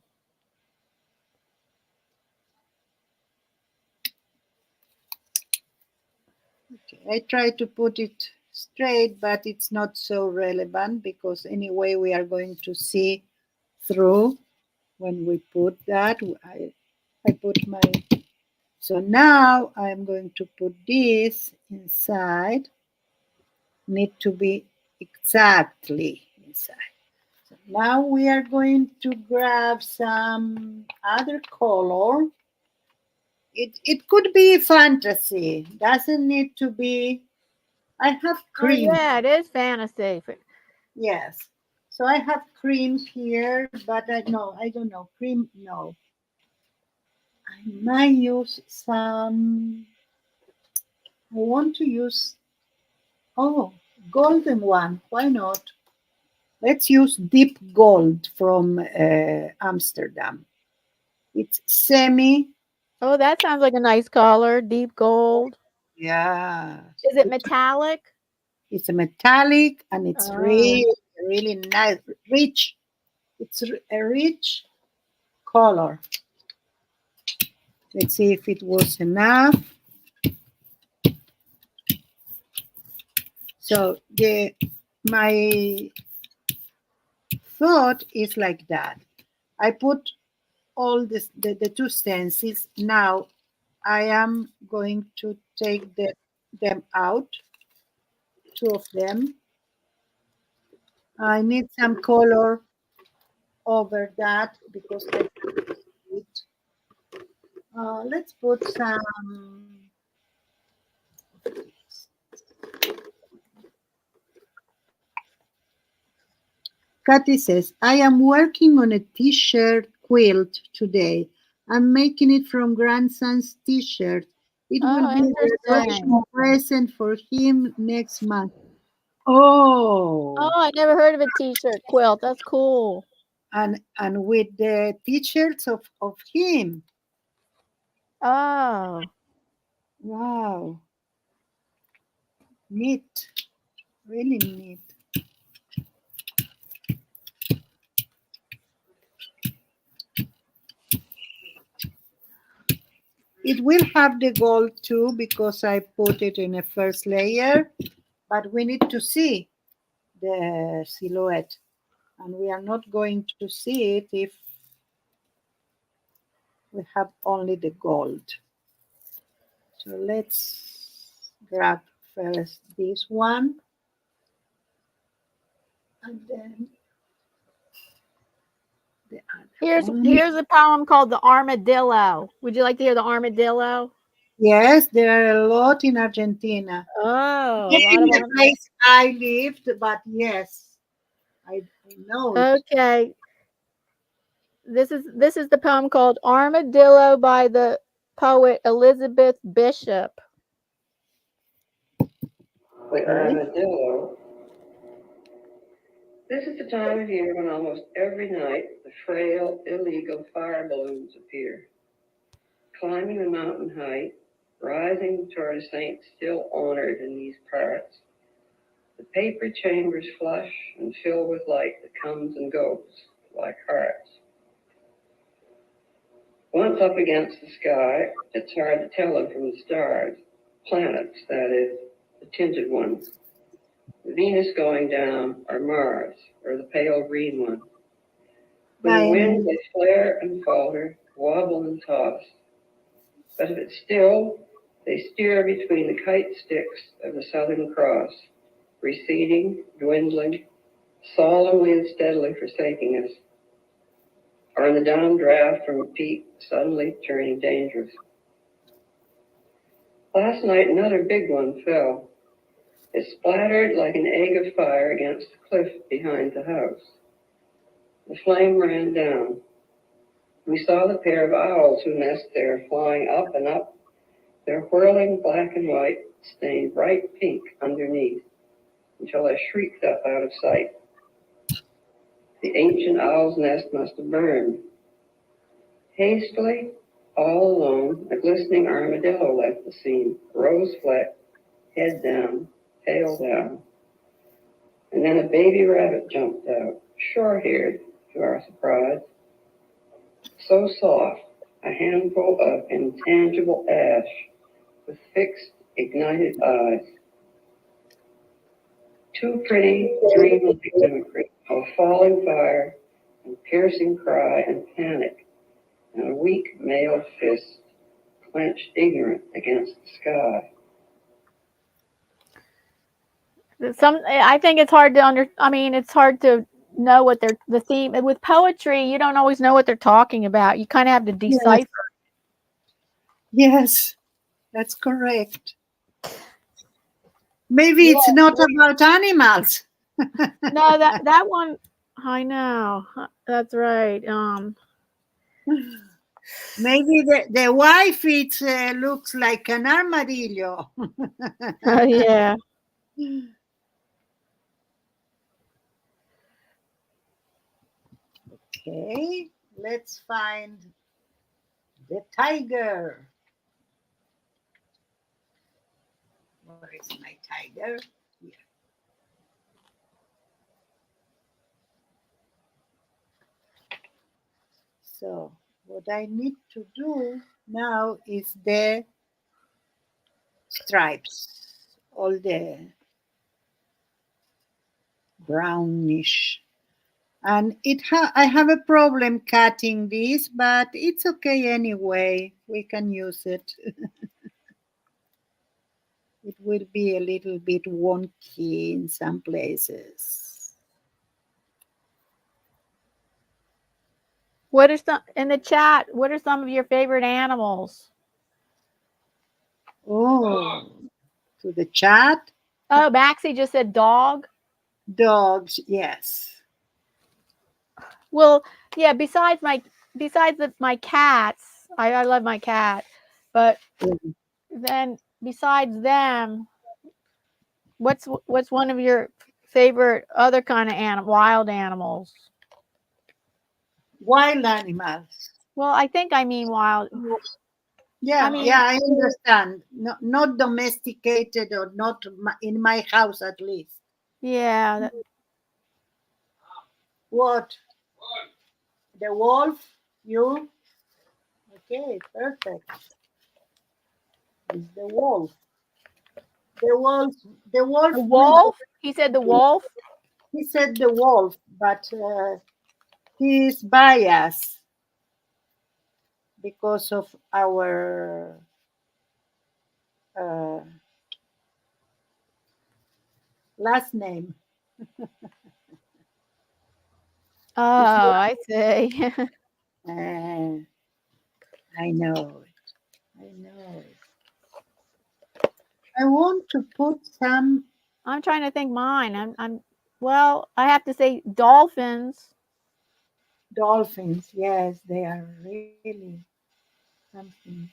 Okay, I try to put it straight, but it's not so relevant because anyway we are going to see through when we put that. I put my, so now I'm going to put this inside. Need to be exactly inside. So now we are going to grab some other color. It could be fantasy. Doesn't need to be. I have cream. Oh, yeah, it is fantasy. Yes. So I have cream here, but I don't know. Cream, no. I might use some. I want to use, golden one. Why not? Let's use deep gold from Amsterdam. It's semi. Oh, that sounds like a nice color, deep gold. Yeah. Is it metallic? It's a metallic and it's Oh. really, really nice, rich. It's a rich color. Let's see if it was enough. So my thought is like that. I put all this, the two stencils. Now I am going to take them out, two of them. I need some color over that because I can't see it. Let's put some. Kathy says, I am working on a t-shirt quilt today. I'm making it from grandson's t-shirt. It will be a graduation present for him next month. Oh, I never heard of a t-shirt quilt. That's cool. And with the t-shirts of him. Oh. Wow. Neat. Really neat. It will have the gold too because I put it in a first layer, but we need to see the silhouette. And we are not going to see it if we have only the gold. So let's grab first this one. And then the other one. Here's a poem called The Armadillo. Would you like to hear the armadillo? Yes, there are a lot in Argentina. Oh, a Not lot in of the place I lived, but yes, I know it. Okay. This is the poem called Armadillo by the poet Elizabeth Bishop. The armadillo. This is the time of year when almost every night the frail, illegal fire balloons appear. Climbing the mountain height, rising toward a saint still honored in these parts, the paper chambers flush and fill with light that comes and goes like hearts. Once up against the sky, it's hard to tell them from the stars, planets, that is, the tinted ones. Venus going down, or Mars, or the pale green one. When the wind, they flare and falter, wobble and toss. But if it's still, they steer between the kite sticks of the Southern Cross, receding, dwindling, solemnly and steadily forsaking us, or in the downdraft from a peak suddenly turning dangerous. Last night, another big one fell. It splattered like an egg of fire against the cliff behind the house. The flame ran down. We saw the pair of owls who nest there flying up and up, their whirling black and white stained bright pink underneath, until they shrieked up out of sight. The ancient owl's nest must have burned. Hastily, all alone, a glistening armadillo left the scene, rose-flecked, head down, tail down. And then a baby rabbit jumped out, short-haired, to our surprise. So soft, a handful of intangible ash with fixed, ignited eyes. Too pretty, dreamlike mimicry of falling fire and piercing cry and panic, and a weak male fist clenched ignorant against the sky. I think it's hard to it's hard to know what the theme with poetry. You don't always know what they're talking about. You kind of have to decipher. Yes, that's correct. Maybe it's not about animals. No, that one, I know. That's right. Maybe the wife looks like an armadillo. Yeah. Okay, let's find the tiger. Where is my tiger? Here. So what I need to do now is the stripes, all the brownish. And I have a problem cutting this, but it's okay anyway. We can use it. It will be a little bit wonky in some places. What is in the chat? What are some of your favorite animals? Oh, to the chat. Oh, Maxie just said dog. Dogs, yes. Well, yeah. Besides my cats, I love my cat, but then besides them, what's one of your favorite other kind of wild animals? Wild animals. Well, I think I mean wild. Yeah, I understand. Not domesticated or not in my house at least. Yeah. What? The wolf? You? Okay, perfect. It's the wolf. The wolf. The wolf? He said the wolf? He said the wolf. but he is biased because of our last name. Oh, I see. Uh, I know it. I know it. I want to put some I'm trying to think mine. Well, I have to say dolphins. dolphins. Yes, they are really something.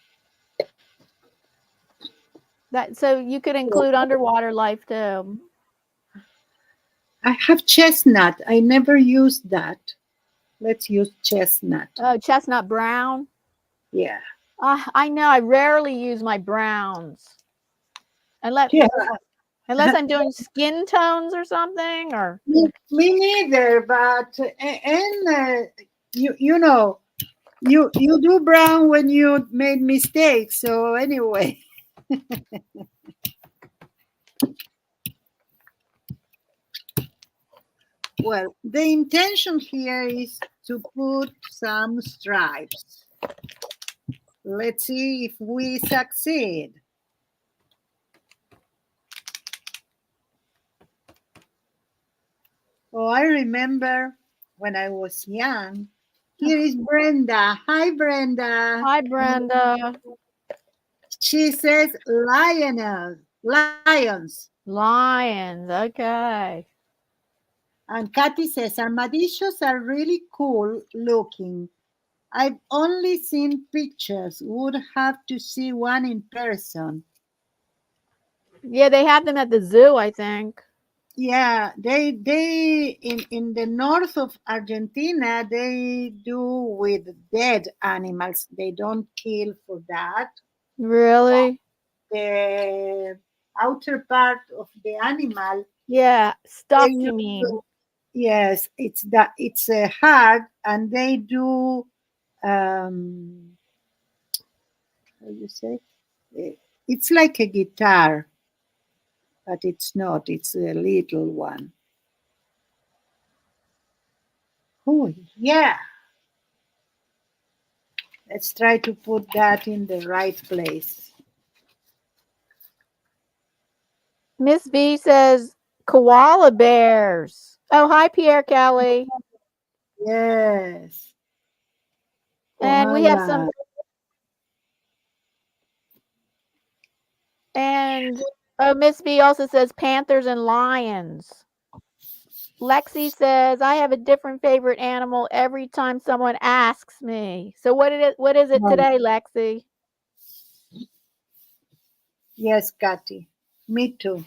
That so you could include underwater life too. I have chestnut. I never used that. Let's use chestnut. Oh, chestnut brown. Yeah. I know. I rarely use my browns, unless Yeah. unless I'm doing skin tones or something. Or Me neither. But you know you do brown when you made mistakes. So anyway. Well, the intention here is to put some stripes. Let's see if we succeed. Oh, I remember when I was young. Here is Brenda. Hi, Brenda. hi, Brenda. She says lions. Lions. Okay. And Kathy says armadillos are really cool looking. I've only seen pictures. Would have to see one in person. Yeah, they have them at the zoo, I think. Yeah, they in the north of Argentina they do with dead animals. They don't kill for that. Really? The outer part of the animal, Yeah, they stuffed. You use, mean? yes, it's hard, and they do how you say, Eh, it's like a guitar, but it's not. It's a little one. Oh yeah. Let's try to put that in the right place. Miss V says koala bears. Oh, hi, Pierre Kelly. Yes. And we have Koala. some. And Miss V also says panthers and lions. Lexi says I have a different favorite animal every time someone asks me. So what is it Oh, today, Lexi? yes, Kathy. Me too.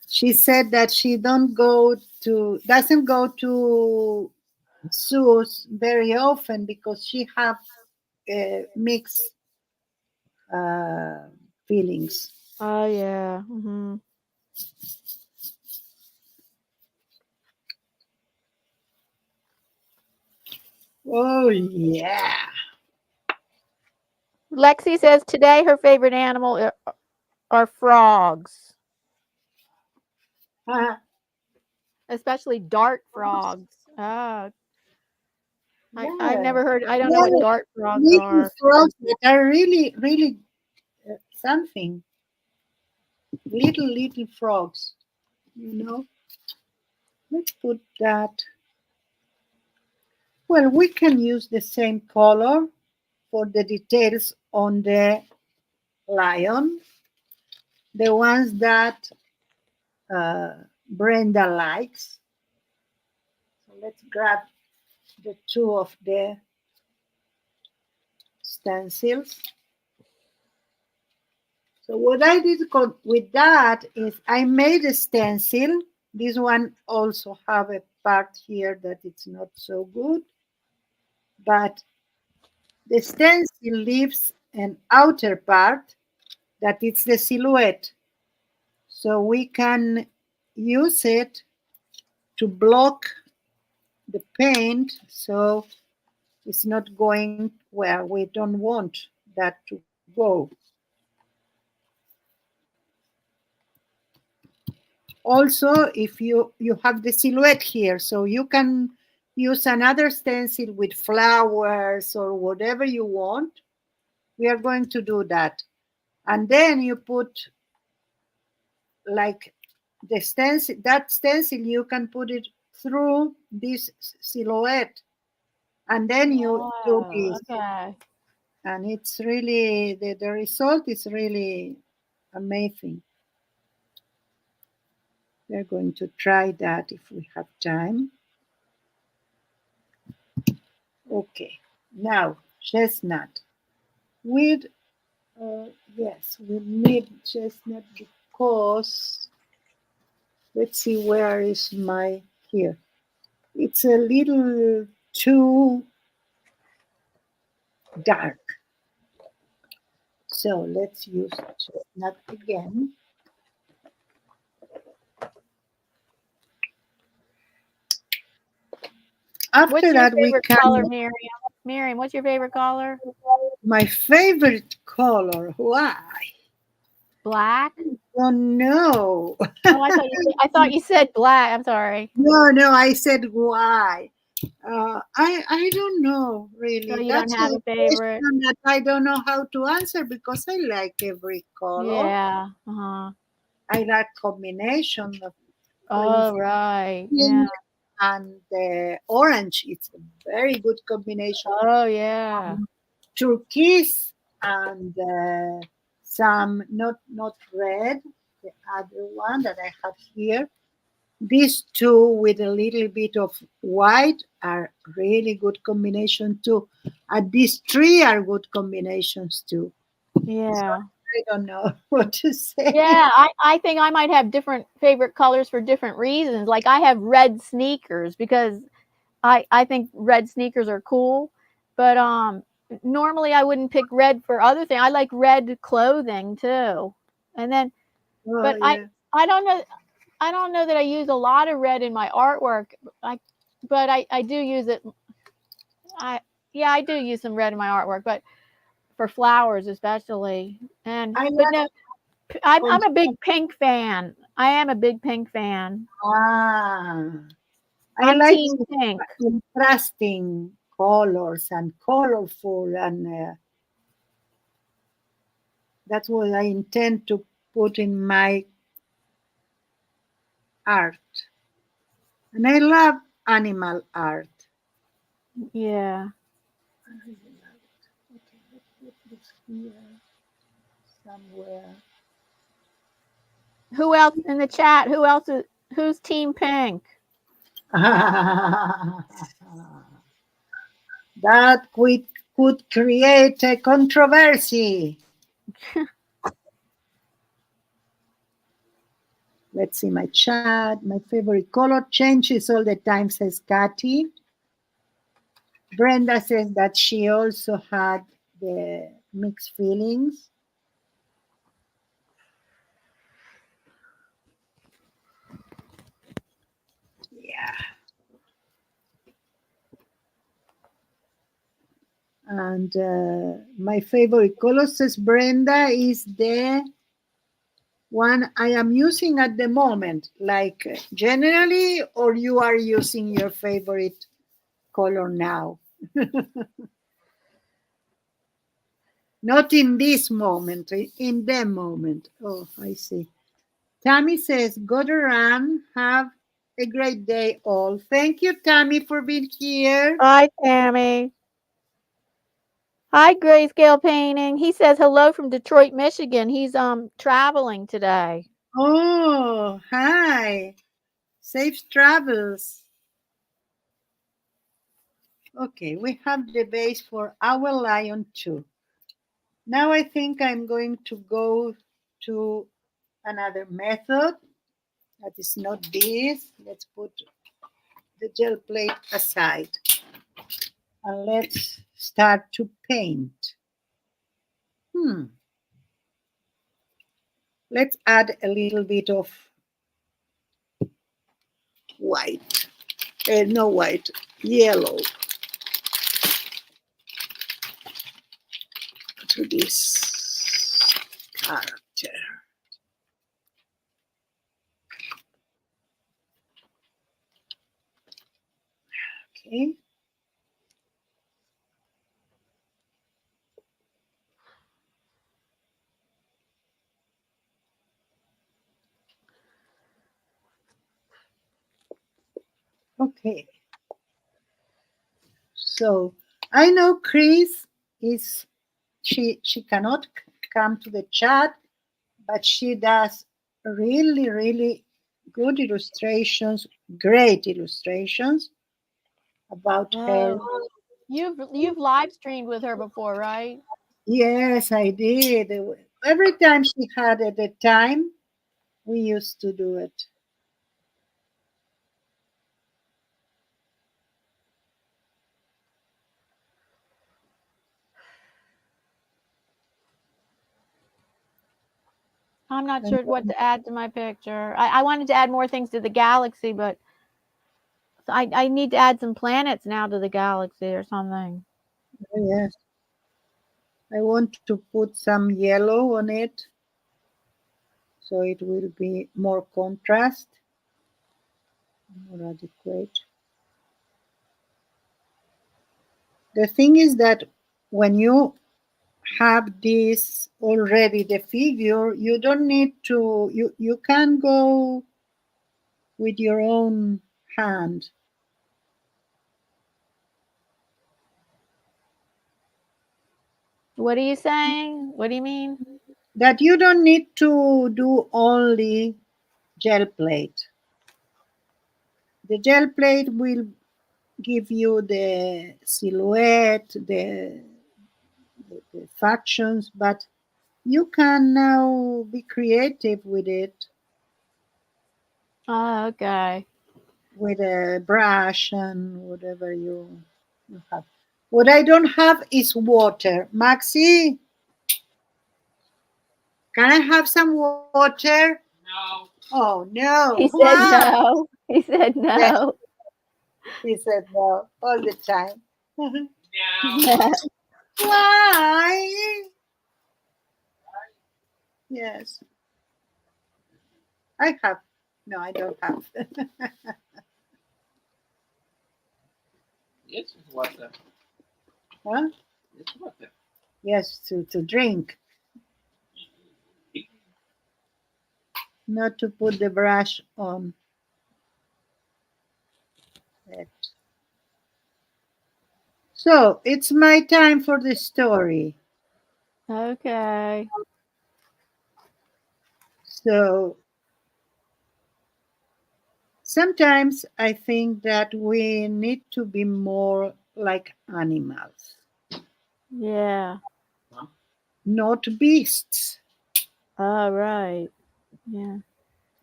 She said that she doesn't go to zoos very often because she have mixed uh, feelings. Oh yeah. Hmm. Oh yeah. Lexi says today her favorite animal are frogs, especially dart frogs. Oh, I've Yeah. never heard. I don't know what Yeah. dart frogs Little are. frogs that are really, really something. Little frogs. You know. Let's put that. Well, we can use the same color for the details on the lion, the ones that Brenda likes. So let's grab the two of the stencils. So what I did with that is I made a stencil. This one also have a part here that it's not so good, but the stencil leaves an outer part that it's the silhouette. So we can use it to block the paint so it's not going where we don't want that to go. Also, if you have the silhouette here, so you can use another stencil with flowers or whatever you want. We are going to do that. And then you put like the stencil, that stencil, you can put it through this silhouette. And then you do Oh, this. okay. And it's really, the result is really amazing. We're going to try that if we have time. Okay, now chestnut. With, yes, we need chestnut because, let's see, where is my, here. It's a little too dark. So let's use chestnut again. What's After your that, we favorite can, color, Miriam? Miriam, what's your favorite color? my favorite color, why? Black? Oh no. Oh, I thought you said black. I'm sorry. No, I said why. I don't know So really. you don't That's have a a favorite? question that I don't know how to answer because I like every color. Yeah. Uh-huh. I like combination of, for Oh, instance, right. Yeah. pink and orange. It's a very good combination. Oh, yeah. Turquoise and some not red. The other one that I have here. These two with a little bit of white are really good combination too. And these three are good combinations too. Yeah. I don't know what to say. Yeah, I think I might have different favorite colors for different reasons. Like I have red sneakers because I think red sneakers are cool, but normally I wouldn't pick red for other things. I like red clothing too. And then Oh but yeah. I don't know I don't know that I use a lot of red in my artwork. But I do use it. I Yeah, I do use some red in my artwork, but for flowers especially. And I but like no, I'm a big construct- pink fan. I am a big pink fan. ah, I I'm like team pink. contrasting colors and colorful and that's what I intend to put in my art. And I love animal art. Yeah. I really love it. Okay, let's put this here somewhere. Who else in the chat? Who's team pink? That could create a controversy. Let's see my chat. My favorite color changes all the time, says Kathy. Brenda says that she also had the mixed feelings. Yeah. And my favorite color, says Brenda, is the one I am using at the moment, like generally, or you are using your favorite color now? Not in this moment, in the moment. Oh, I see. Tammy says, go to run. Have a great day, all. Thank you, Tammy, for being here. Hi, Tammy. Hi, Grayscale Painting. He says hello from Detroit, Michigan. He's traveling today. Oh, hi. Safe travels. Okay, we have the base for our lion too. Now I think I'm going to go to another method that is not this. Let's put the gel plate aside and let's start to paint. Let's add a little bit of white, no white, yellow to this character. Okay. Okay. So I know Chris is she cannot come to the chat, but she does really good illustrations, great illustrations about her. Oh, you've live streamed with her before, right? Yes, I did. Every time she had at the time, we used to do it. I'm not And sure what to add to my picture. I wanted to add more things to the galaxy, but I need to add some planets now to the galaxy or something. yes, I want to put some yellow on it so it will be more contrast, more adequate. The thing is that when you have this already, the figure, you don't need to, you can go with your own hand. What are you saying? What do you mean? That you don't need to do only gel plate. The gel plate will give you the silhouette, the factions, but you can now be creative with it Oh, okay. with a brush and whatever you have. What I don't have is water. Maxi, can I have some water? Oh no. He said Why? no. He said Yes, no. he said no all the time. Why? Yes, I have. No, I don't have. Yes, water. Huh? It's water. Yes, to drink, not to put the brush on it. So it's my time for the story. Okay. So sometimes I think that we need to be more like animals, Yeah. not beasts, All right. Yeah.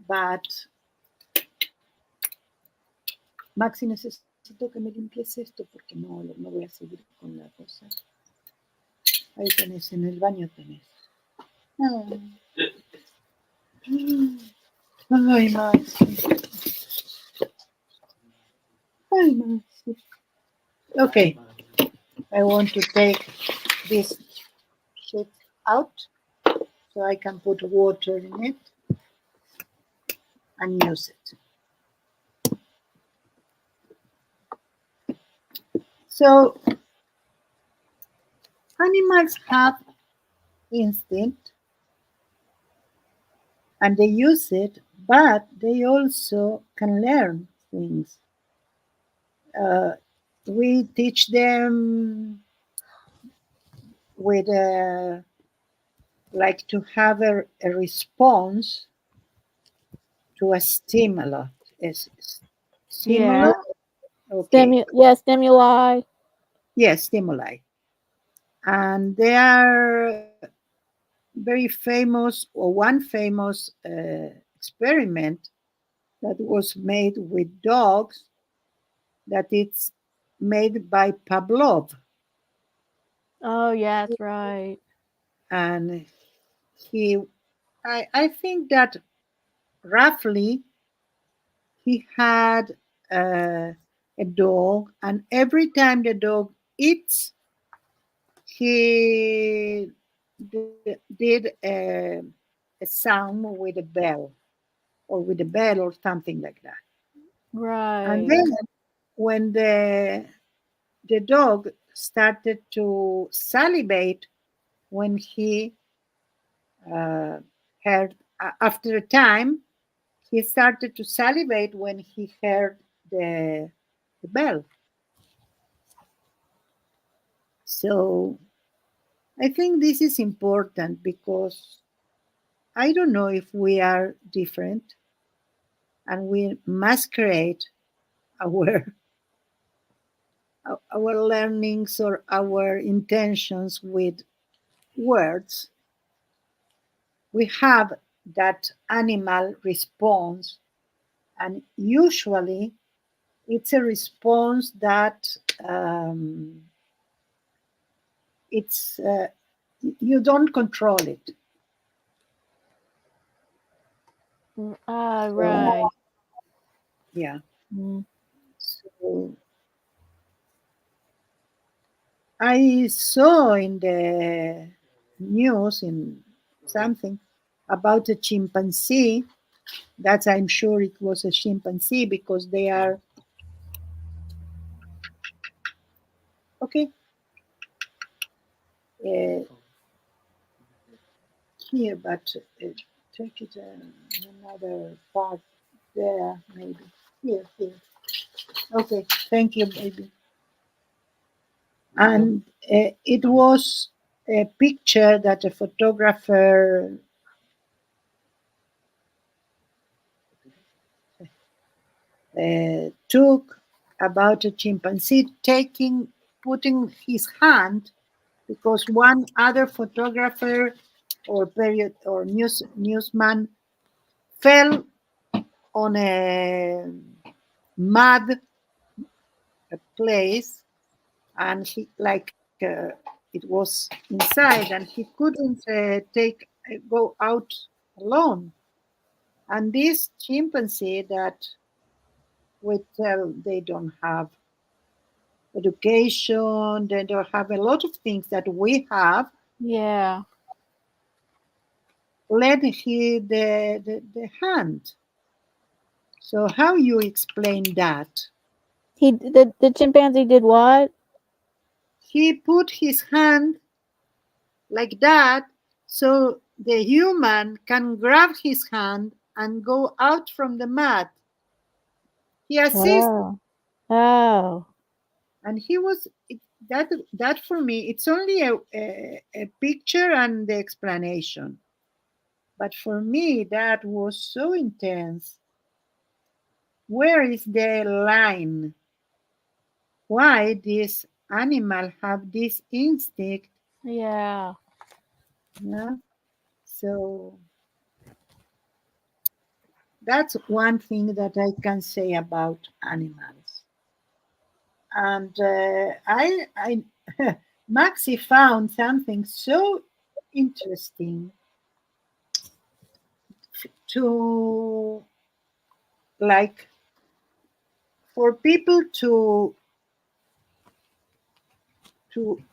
but Maxi, necesito que me limpies esto porque no voy a seguir con la cosa. Ahí tenés, en el baño tenés. Ah. Ay, Maxi. Ay, Maxi. Okay, I want to take this shit out so I can put water in it and use it. So animals have instinct and they use it, but they also can learn things. Uh, we teach them with like to have a response to a stimulus. Is Yeah. stimulus? Okay. Stimuli. Yes, stimuli. And they are very famous, or one famous experiment that was made with dogs, that it's made by Pavlov. Oh, yes, right. And he, I think that roughly he had a dog, and every time the dog eats, he did a sound with a bell or something like that. And Right. then when the dog started to salivate when he heard, after a time, he started to salivate when he heard the bell. So I think this is important because I don't know if we are different and we masquerade our our learnings or our intentions with words. We have that animal response, and usually it's a response that it's you don't control it. Right. Yeah. Mm. So I saw in the news in something about a chimpanzee. That I'm sure it was a chimpanzee because they are okay. Uh, here, but take it another part there, maybe. Here. Okay, thank you, baby. And it was a picture that a photographer took about a chimpanzee putting his hand because one other photographer or period or newsman fell on a mud place and he it was inside and he couldn't take go out alone, and this chimpanzee that we tell they don't have education, they don't have a lot of things that we have, Yeah. led the hand. So how you explain that? The chimpanzee did what? He put his hand like that so the human can grab his hand and go out from the mat. He assists, Oh. Oh. and he was that for me. It's only a picture and the explanation, but for me that was so intense. Where is the line? Why this animal have this instinct? Yeah. Yeah. So that's one thing that I can say about animals. And I Maxi found something so interesting to like for people to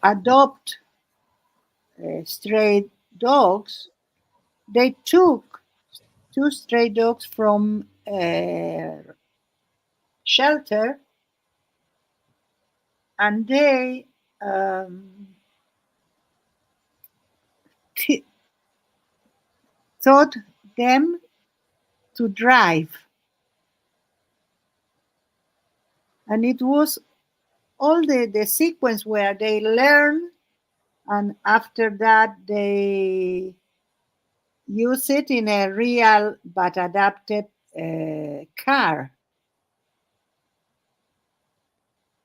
adopt stray dogs. They took two stray dogs from a shelter, and they um, t- taught them to drive, and it was all the sequence where they learn, and after that they use it in a real but adapted car.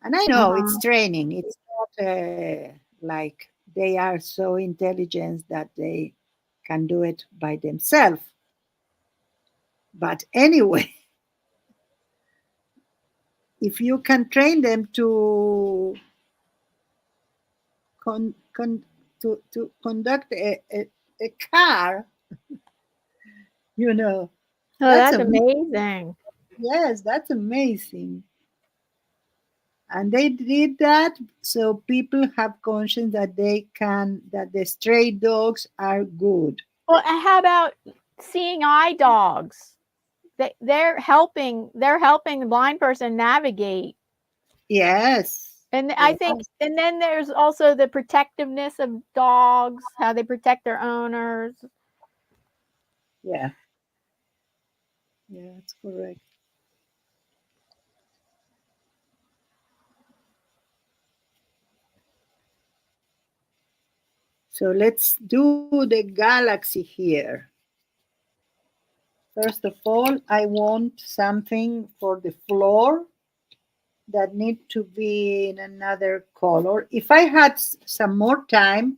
And I know it's Uh-huh. training. It's not like they are so intelligent that they can do it by themselves. But anyway, if you can train them con, con, to conduct a car, you know, Oh, that's that's a amazing. yes, that's amazing. And they did that so people have conscience that they can that the stray dogs are good. Well, and how about seeing eye dogs? They're helping the blind person navigate. Yes. And I think, Yes. and then there's also the protectiveness of dogs, how they protect their owners. Yeah. Yeah, that's correct. So let's do the galaxy here. First of all, I want something for the floor that need to be in another color. If I had some more time,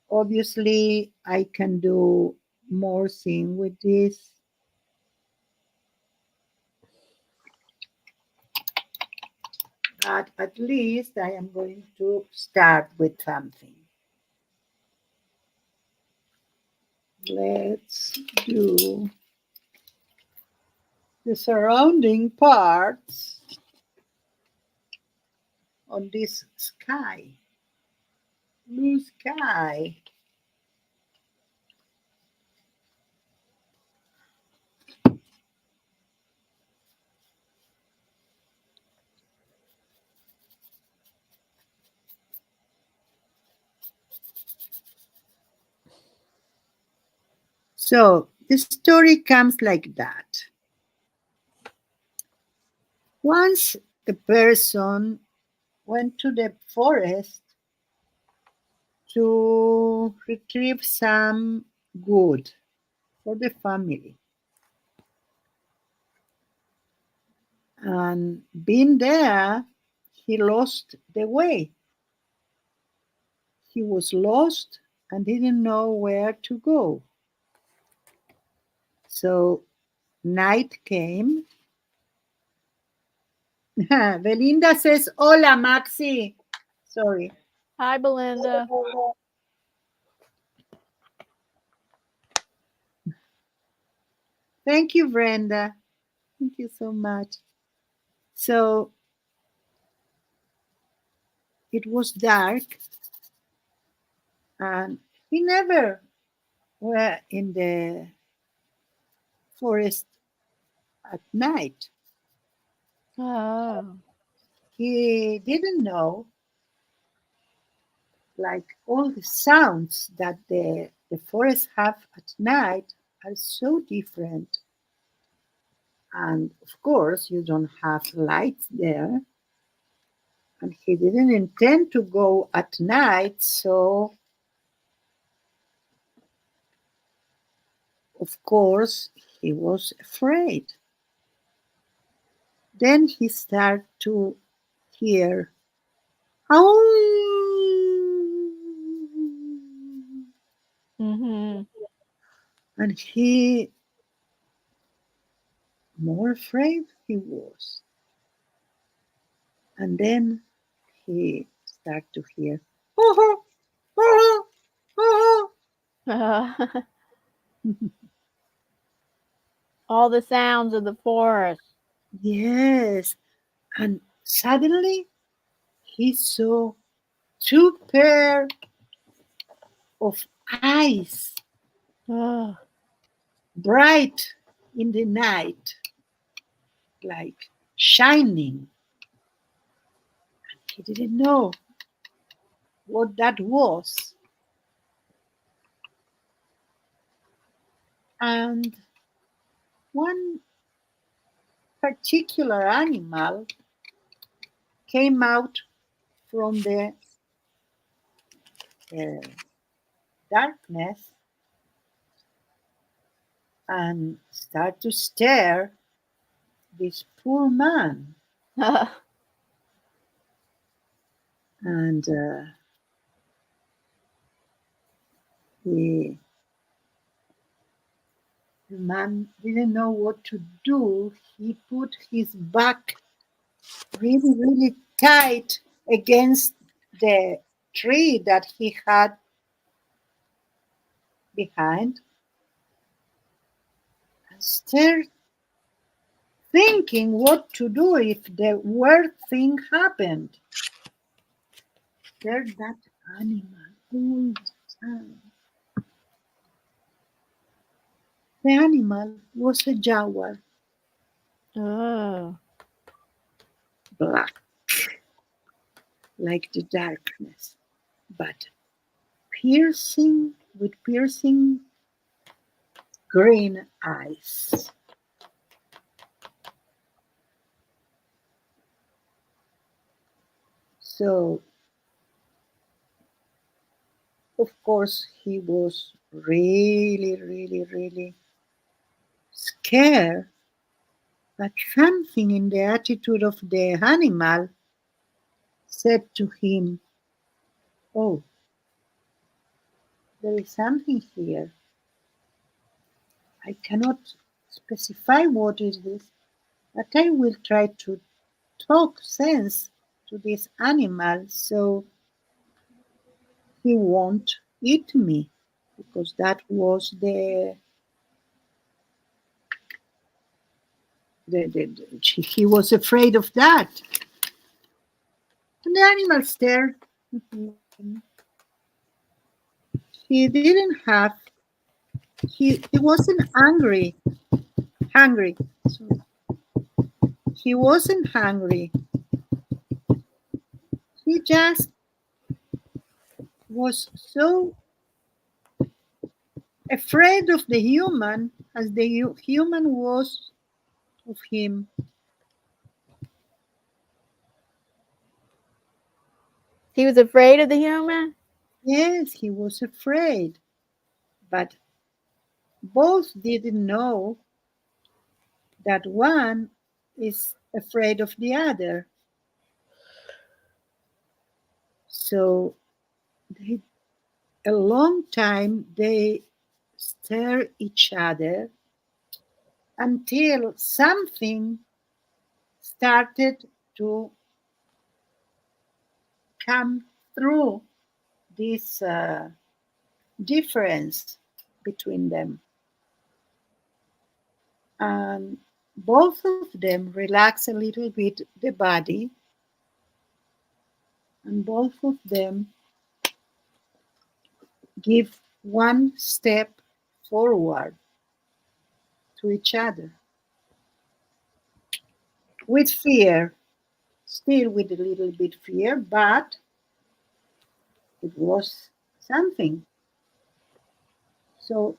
obviously I can do more thing with this. But at least I am going to start with something. Let's do the surrounding parts on this sky, blue sky. So the story comes like that. Once a person went to the forest to retrieve some wood for the family. And being there, he lost the way. He was lost and didn't know where to go. So night came. Belinda says, Hola, Maxi. Sorry. Hi, Belinda. Thank you, Brenda. Thank you so much. So it was dark, and he never were in the forest at night. Oh. He didn't know, like, all the sounds that the forests have at night are so different. And of course, you don't have lights there. And he didn't intend to go at night, so of course, he was afraid. Then he started to hear, Mm-hmm. and he more afraid he was. And then he started to hear, oh, oh, oh. All the sounds of the forest. Yes. And suddenly he saw two pair of eyes, Oh. bright in the night, like shining. He didn't know what that was. And one particular animal came out from the uh, darkness and started to stare this poor man. And the, the man didn't know what to do. He put his back really, really tight against the tree that he had behind and stared, thinking what to do if the worst thing happened. Stared that animal all the time. The animal was a jaguar, Oh. black, like the darkness, but piercing with piercing green eyes. So, of course, he was really, really, really scared, but something in the attitude of the animal said to him, "Oh, there is something here. I cannot specify what is this, but I will try to talk sense to this animal so he won't eat me," because that was he was afraid of that. And the animal stared. He didn't have. He wasn't angry. Hungry. Sorry. He wasn't hungry. He just was so afraid of the human as the human was of him. He was afraid of the human? Yes, he was afraid. But both didn't know that one is afraid of the other. So they, a long time they stare each other until something started to come through this difference between them. And both of them relax a little bit the body, and both of them give one step forward to each other with fear, still with a little bit fear, but it was something. So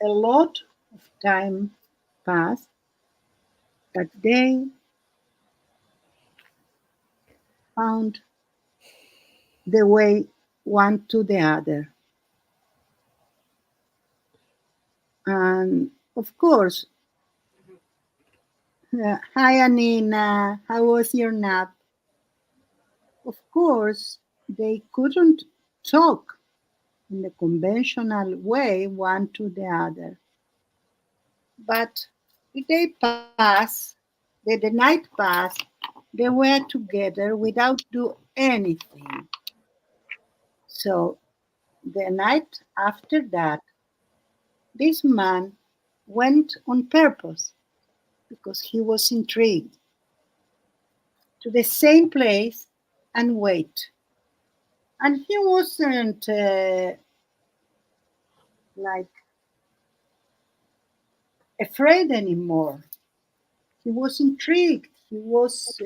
a lot of time passed that they found the way one to the other. And of course, hi Anina, how was your nap? Of course, they couldn't talk in the conventional way one to the other. But the day passed, the night passed, they were together without do anything. So the night after that, this man went on purpose because he was intrigued to the same place and wait. And he wasn't like afraid anymore. He was intrigued. He was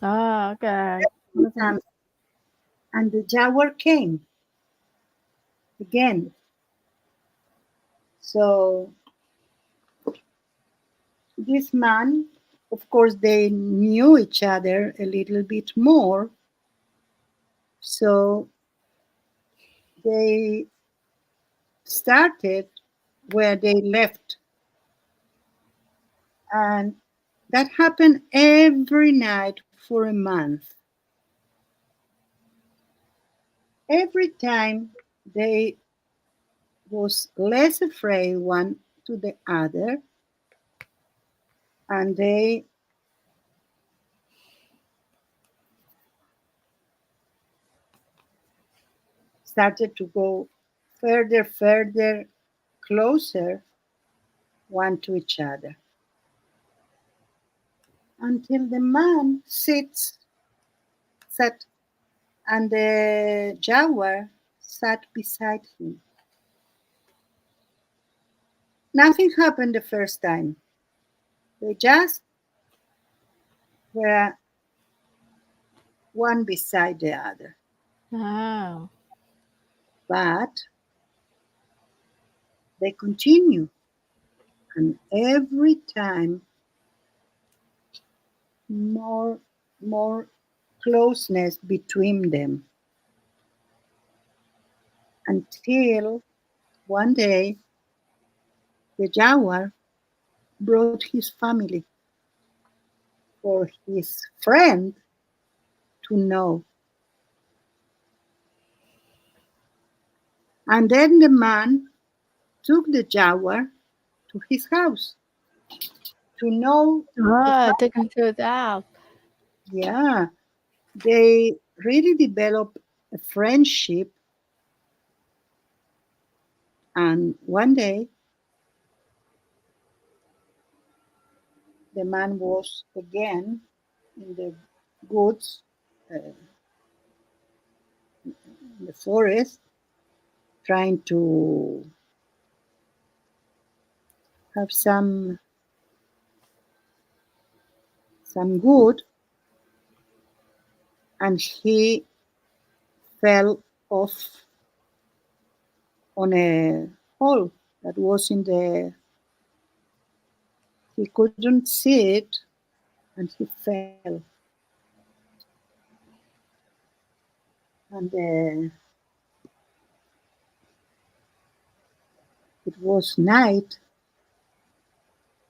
Oh, okay. and the jaguar came again. So this man, of course, they knew each other a little bit more. So they started where they left. And that happened every night for a month. Every time they was less afraid one to the other, and they started to go further, closer one to each other. Until the man sat, and the jaguar sat beside him. nothing happened the first time. They just were one beside the other. Oh. But they continue. And every time more closeness between them. Until one day the jaguar brought his family for his friend to know. And then the man took the jaguar to his house to know the Oh, took family. him to his house. Yeah, they really developed a friendship. And one day the man was again in the woods, in the forest, trying to have some wood, and he fell off on a hole that was in the. He couldn't see it, and he fell. And it was night,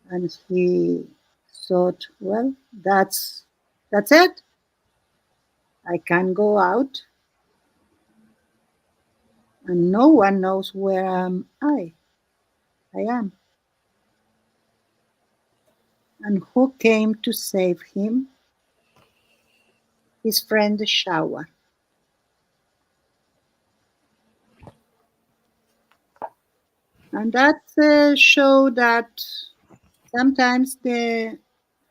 and he thought, well, that's it. I can go out, and no one knows where I am. And who came to save him? His friend the shower. And that show that sometimes the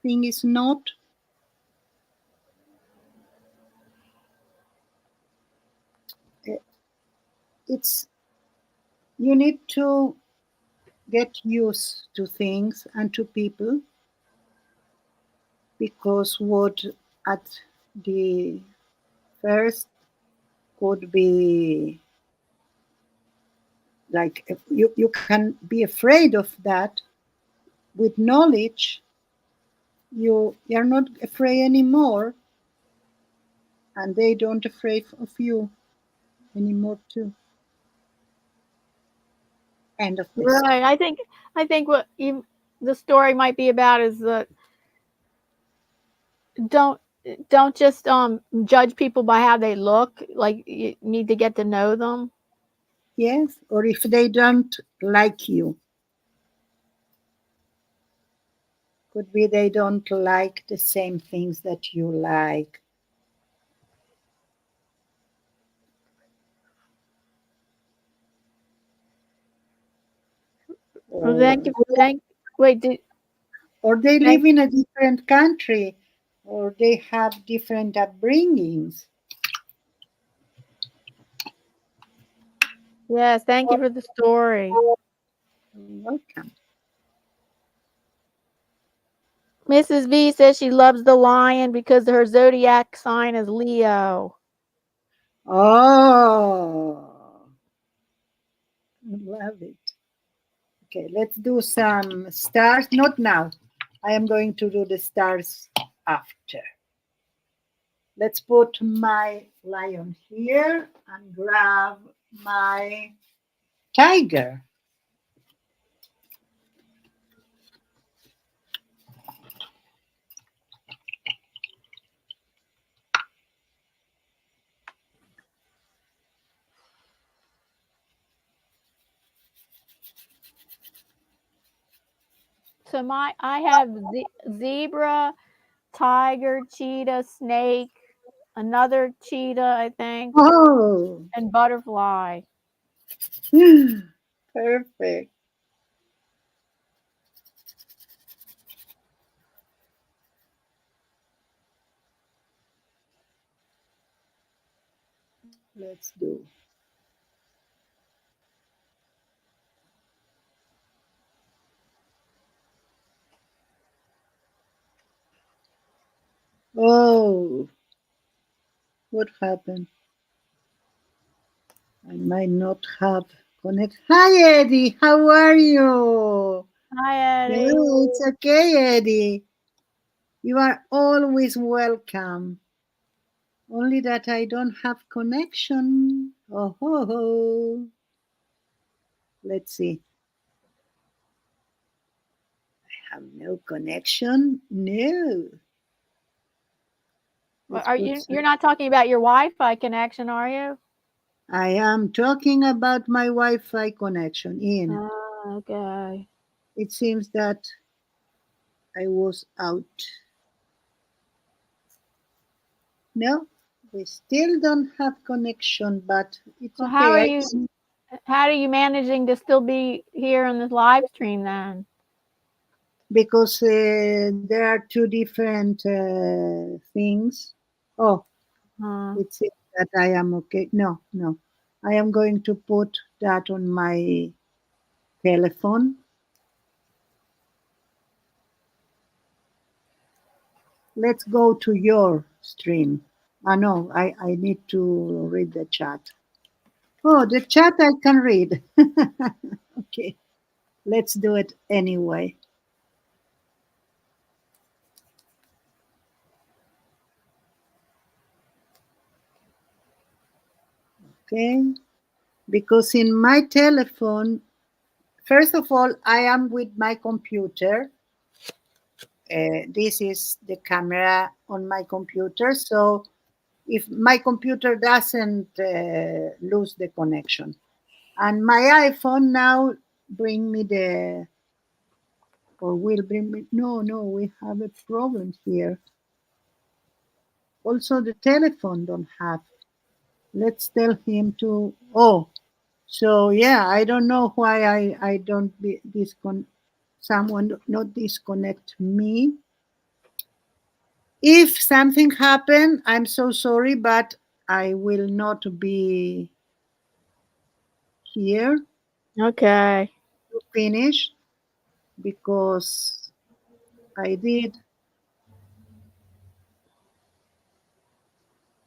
thing is not uh, it's you need to get used to things and to people, because what at the first could be like you can be afraid of that. With knowledge you're not afraid anymore, and they don't afraid of you anymore too. End of this. Right. I think what the story might be about is that don't don't just judge people by how they look. Like you need to get to know them. Yes, or if they don't like you, could be they don't like the same things that you like. Well, or wait, or they live thank in a different country, or they have different upbringings. yes, thank you for the story. Welcome. Mrs. V says she loves the lion because her zodiac sign is Leo. Oh, I love it. Okay, let's do some stars. Not now. I am going to do the stars after. Let's put my lion here and grab my tiger. So I have zebra, tiger, cheetah, snake, another cheetah, I think, Oh, and butterfly. perfect. Let's do. Oh, what happened? I might not have connect. Hi, Eddie. How are you? Hi, Eddie. No, it's okay, Eddie. You are always welcome. Only that I don't have connection. Oh ho ho. Let's see. I have no connection. No. Well, Let's are put you? some. You're not talking about your Wi-Fi connection, are you? I am talking about my Wi-Fi connection in. Okay. It seems that I was out. No, we still don't have connection, but it's Well, how are okay. you? How are you managing to still be here in this live stream then? Because there are two different things. Oh, Uh, it says that I am okay. No, no. I am going to put that on my telephone. Let's go to your stream. No, I need to read the chat. Oh, the chat I can read. Okay, let's do it anyway. Okay, because in my telephone, first of all, I am with my computer. This is the camera on my computer. So if my computer doesn't lose the connection, and my iPhone now bring me the or will bring me. No, no, we have a problem here. Also, the telephone don't have. Let's tell him to. Oh, so yeah, I don't know why I don't be someone not disconnect me. If something happen, I'm so sorry, but I will not be here okay. to finish because I did.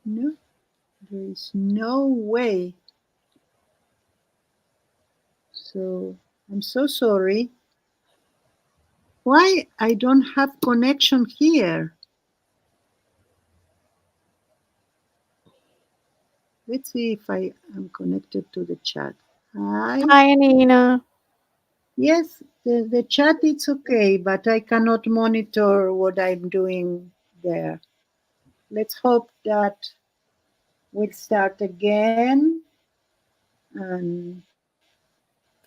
No, there is no way. So I'm so sorry. Why I don't have connection here? Let's see if I am connected to the chat. Hi. Hi, Anina. Yes, the chat is okay, but I cannot monitor what I'm doing there. Let's hope that we'll start again. And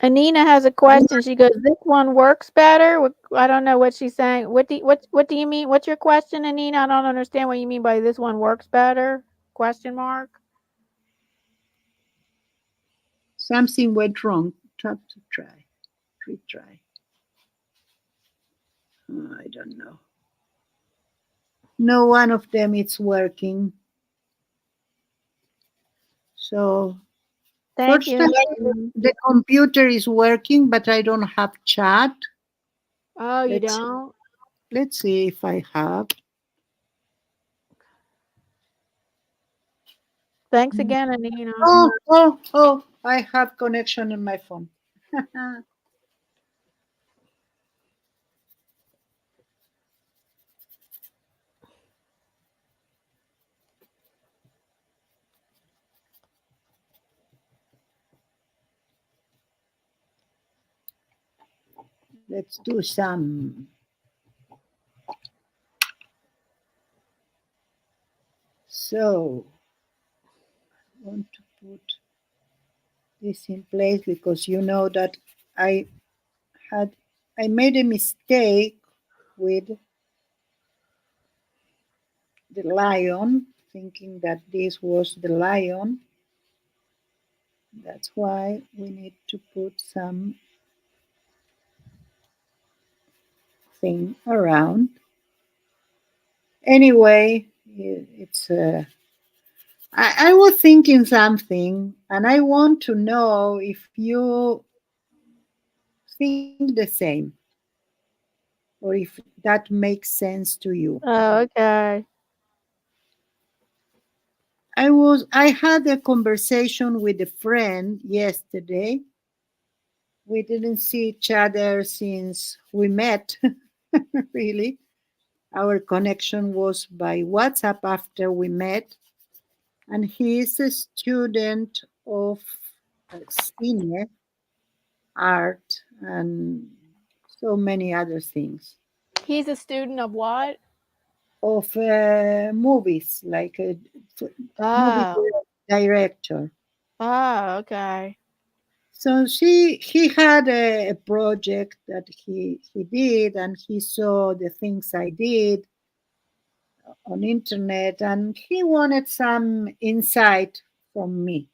Anina has a question. She goes, "This one works better." I don't know what she's saying. What do you mean? What's your question, Anina? I don't understand what you mean by this one works better? Question mark. something went wrong. Tap to try. Retry. I don't know. No one of them is working. So Thank first you. time Anina. the computer is working, but I don't have chat. Oh, you Let's don't? let's see if I have. Thanks again, Anina. Oh! I have connection in my phone. Let's do some. So I want to put this in place because you know that I had I made a mistake with the lion, thinking that this was the lion. That's why we need to put some thing around. Anyway, it's I was thinking something, and I want to know if you think the same, or if that makes sense to you. Oh, okay. I had a conversation with a friend yesterday. We didn't see each other since we met, really. Our connection was by WhatsApp after we met. And he is a student of senior art and so many other things. He's a student of what? Of movies, like a movie Oh. director. Oh, okay. So he had a project that he did, and he saw the things I did on internet, and he wanted some insight from me.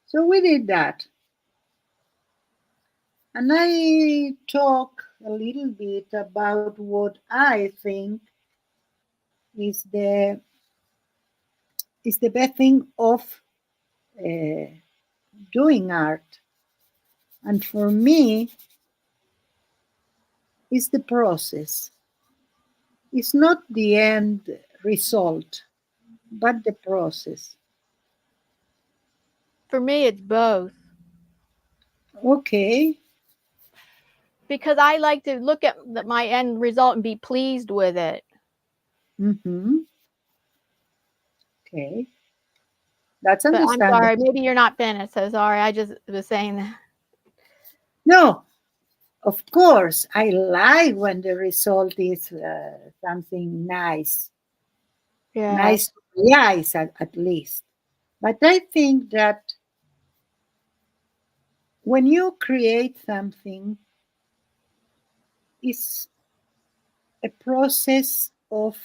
So we did that. And I talk a little bit about what I think is the best thing of uh, doing art. And for me, it's the process. It's not the end result, but the process. For me, it's both. Okay. Because I like to look at my end result and be pleased with it. Mm-hmm. Okay. That's But I'm understandable. sorry, maybe you're not finished. So sorry, I just was saying that. No, of course, I like when the result is something nice. Yeah. Nice to the eyes at least. But I think that when you create something, it's a process of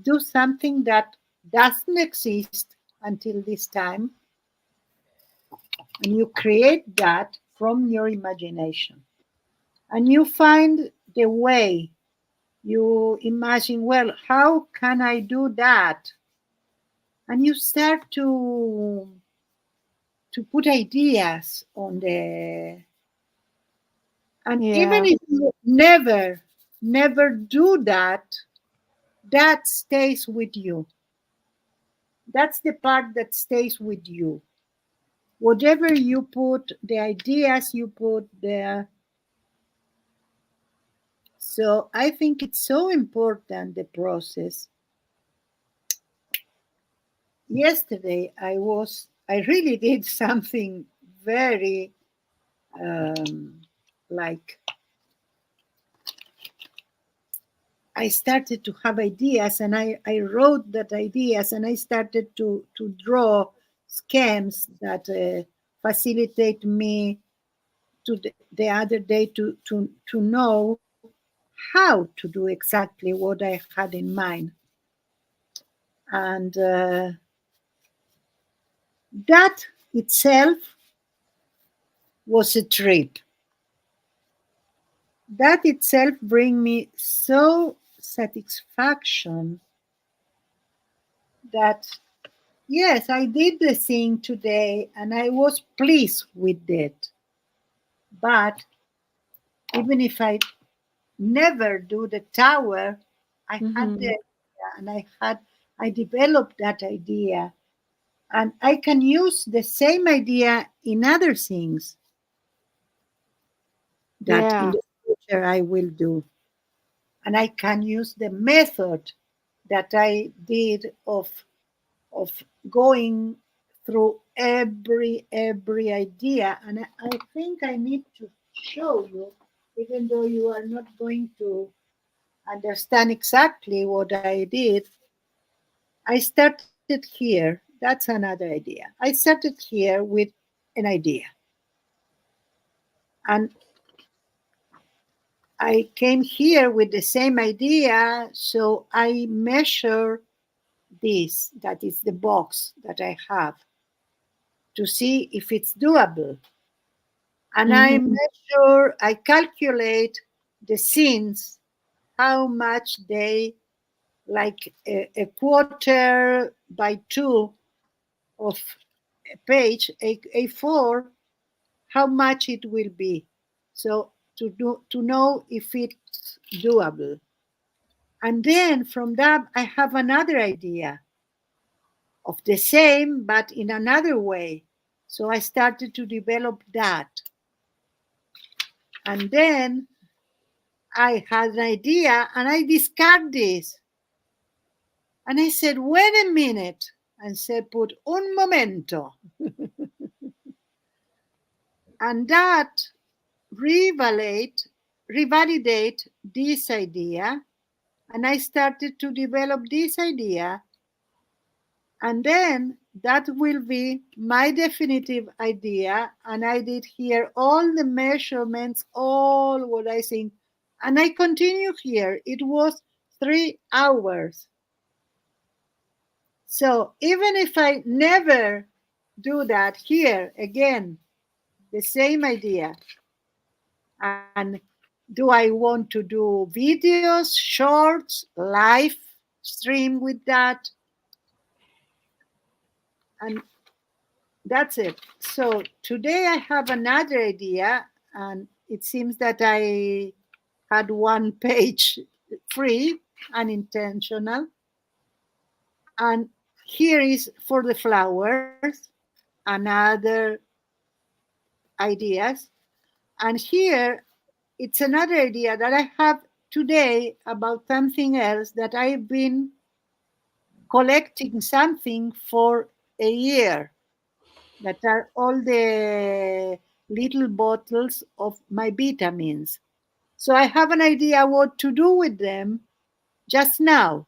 do something that doesn't exist until this time, and you create that from your imagination. And you find the way. You imagine, well, how can I do that? And you start to put ideas on the, and even Yeah. if you never do that, that stays with you. That's the part that stays with you. Whatever you put, the ideas you put there. So I think it's so important, the process. Yesterday I really did something very like I started to have ideas, and I wrote that ideas, and I started to draw schemes that facilitate me to the other day to know how to do exactly what I had in mind. And that itself was a trip. That itself bring me so satisfaction that yes, I did the thing today and I was pleased with it. But even if I never do the tower, I had the Mm-hmm. idea, and I developed that idea, and I can use the same idea in other things that in Yeah. the future I will do. And I can use the method that I did of going through every idea. And I think I need to show you, even though you are not going to understand exactly what I did. I started here. That's another idea. I started here with an idea. And I came here with the same idea. So I measure this, that is the box that I have, to see if it's doable. And I Mm-hmm. measure, I calculate the scenes, how much they, like a quarter by two of a page, A4, how much it will be. So to know if it's doable. And then from that, I have another idea. of the same, but in another way. So I started to develop that. And then I had an idea and I discarded this. And I said, wait a minute. And said, put un momento. And that revalidate this idea. And I started to develop this idea. And then that will be my definitive idea. And I did here all the measurements, all what I think. And I continue here. It was 3 hours. So even if I never do that here, again, the same idea. And do I want to do videos, shorts, live stream with that? And that's it. So today I have another idea, and it seems that I had one page free, unintentional. And here is for the flowers, another ideas. And here it's another idea that I have today about something else that I've been collecting something for a year. That are all the little bottles of my vitamins. So I have an idea what to do with them just now.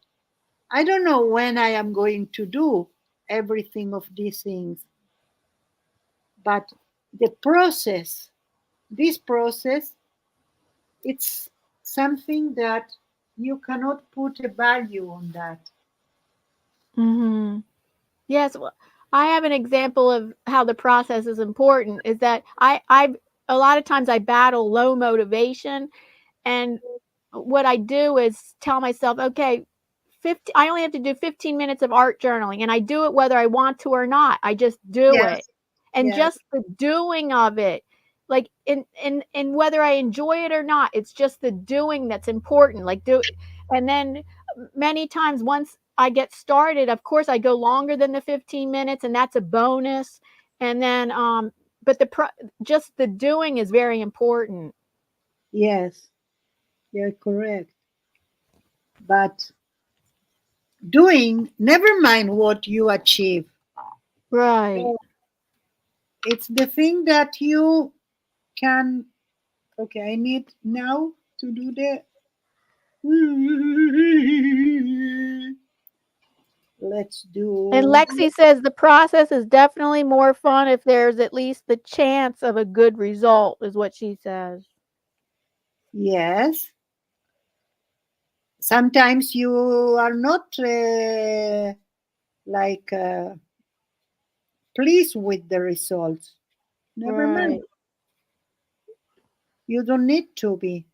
I don't know when I am going to do everything of these things, but the process, this process, it's something that you cannot put a value on that. Mm-hmm. Yes, well, I have an example of how the process is important. Is that I a lot of times I battle low motivation, and what I do is tell myself, okay, 50, I only have to do 15 minutes of art journaling, and I do it whether I want to or not. I just do it, Yes, and yes, just the doing of it, like in whether I enjoy it or not, it's just the doing that's important. Like do, and then many times once I get started, of course I go longer than the 15 minutes, and that's a bonus. And then but just the doing is very important. yes, you're correct. But doing, never mind what you achieve. Right. It's the thing that you can. Okay, I need now to do the. Let's And do. Lexi says the process is definitely more fun if there's at least the chance of a good result, is what she says. Yes. Sometimes you are not like pleased with the results. Never mind. Right. You don't need to be.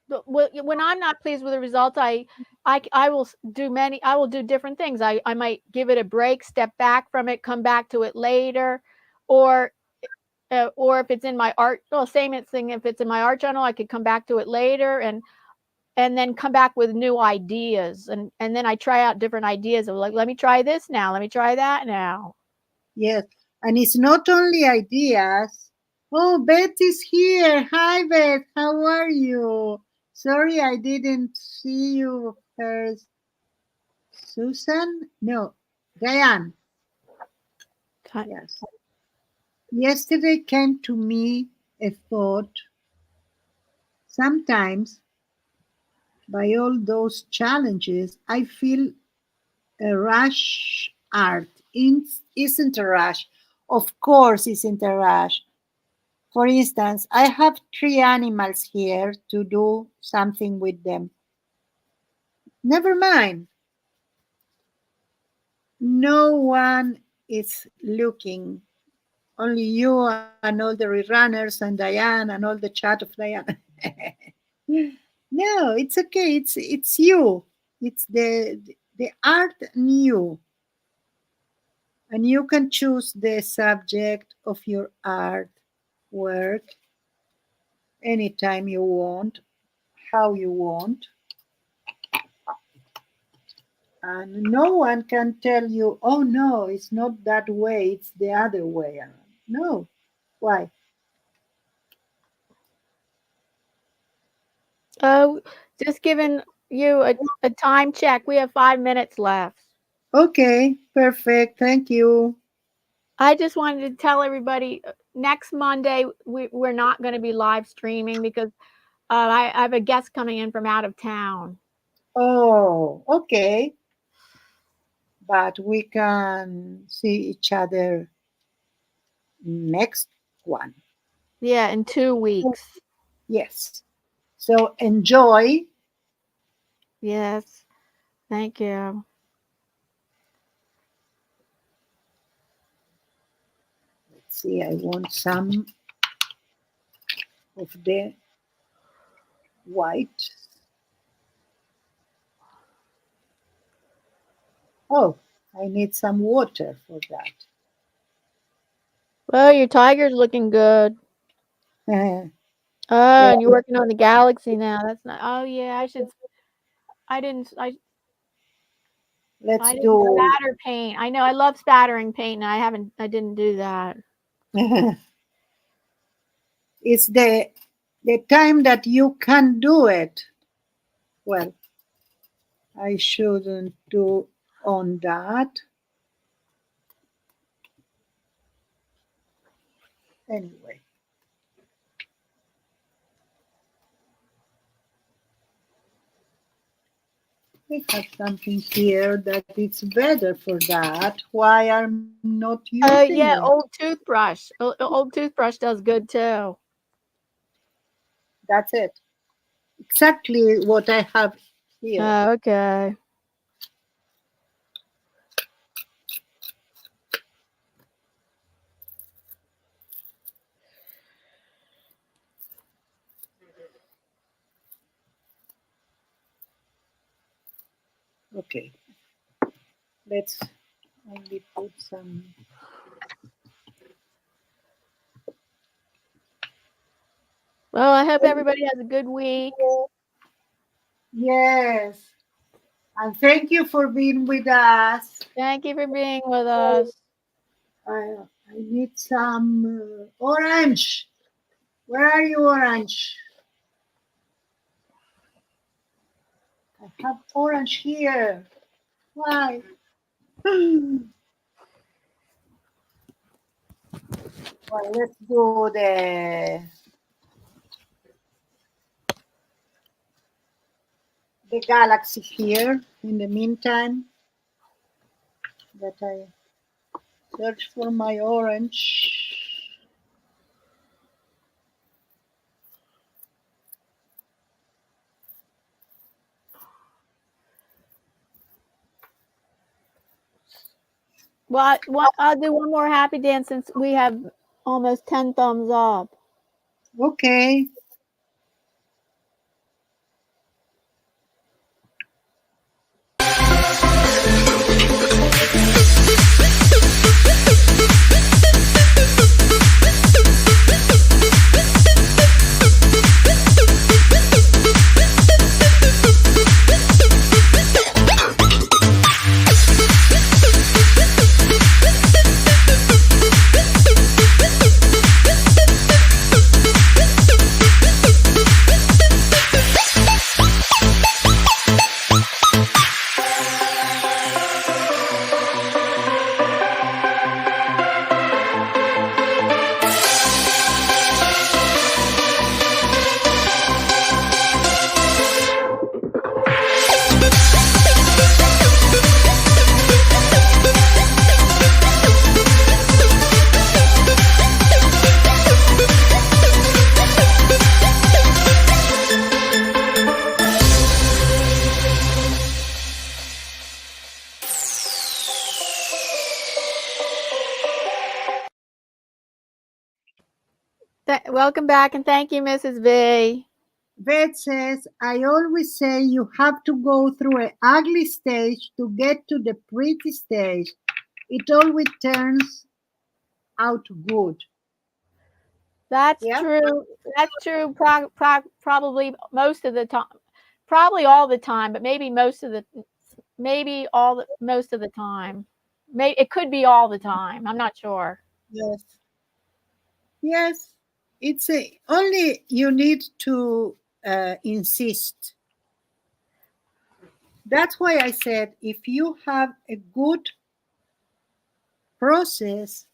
But when I'm not pleased with the results, I will do many. I will do different things. I might give it a break, step back from it, come back to it later, or or if it's in my art, well, same thing. If it's in my art journal, I could come back to it later and then come back with new ideas, and then I try out different ideas of like, let me try this now, let me try that now. Yes. And it's not only ideas. Oh, Beth is here. Hi, Beth. How are you? Sorry, I didn't see you first. Susan? No, Diane. Yes. Yesterday came to me a thought. Sometimes, by all those challenges, I feel a rush. Art isn't a rush. Of course, isn't a rush. For instance, I have 3 animals here to do something with them. Never mind. No one is looking. Only you and all the rerunners and Diane and all the chat of Diane. No, it's okay. It's you. It's the art in you. And you can choose the subject of your art work anytime you want, how you want. And no one can tell you, oh no, it's not that way, it's the other way around. No. Why? Oh, just giving you a time check. We have 5 minutes left. Okay, perfect. Thank you. I just wanted to tell everybody next Monday we're not going to be live streaming because I have a guest coming in from out of town. Oh, okay. But we can see each other next one. Yeah, in 2 weeks. Yes. So enjoy. Yes. Thank you. Let's see, I want some of the white. Oh, I need some water for that. Well, your tiger's looking good. Yeah, Oh, and you're working on the galaxy now. That's not. Oh yeah, I should. I didn't. let's I didn't do. spatter paint. I know. I love spattering paint, and I haven't. I didn't do that. It's the time that you can do it. Well, I shouldn't do on that. Anyway. We have something here that it's better for that. Why I'm not using Yeah, it? old toothbrush. Old toothbrush does good too. That's it. Exactly what I have here. Oh, okay. Okay. Let's only put some. Well, I hope everybody has a good week. Yes. And thank you for being with us. Thank you for being with us. I need some orange. Where are you, orange? I have orange here. Why? Well, let's do the galaxy here in the meantime that I search for my orange. Well, I'll do one more happy dance since we have almost 10 thumbs up. Okay. Welcome back and thank you, Mrs. V. Beth says, I always say you have to go through an ugly stage to get to the pretty stage. It always turns out good. That's true. That's true. Probably most of the time. Probably all the time, but maybe most of the maybe most of the time. It could be all the time. I'm not sure. Yes. Yes. It's only you need to insist. That's why I said if you have a good process,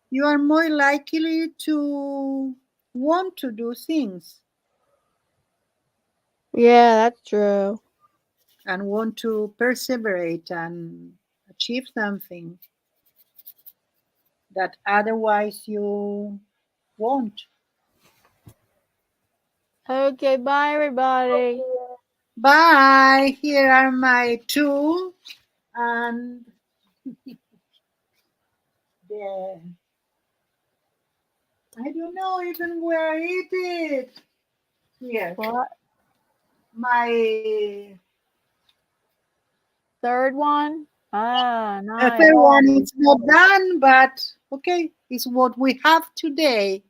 you are more likely to want to do things Yeah, that's true. and want to perseverate and achieve something that otherwise you won't. Okay, bye everybody. Bye. Here are my two and the I don't know even where I hid it. Here. What? My Third one? Ah, nice. third one is not done, but okay, it's what we have today.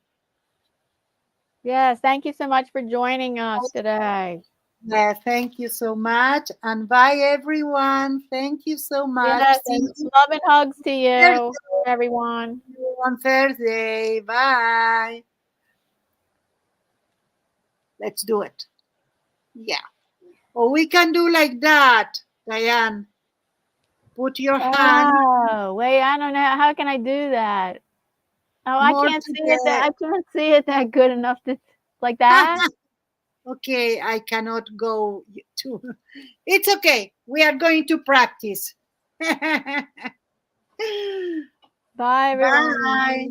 Yes, thank you so much for joining us today. Yeah, thank you so much. And bye, everyone. Thank you so much. Yes, See and you love and hugs to you, Thursday. everyone. On Thursday. Bye. Let's do it. Yeah. Or we can do like that, Diane. Put your hand Oh, wait, I don't know. How can I do that? Oh, I more can't to see it that I can't see it that good enough to like that. Okay, I cannot go to. It's okay. We are going to practice. Bye, everyone. Bye.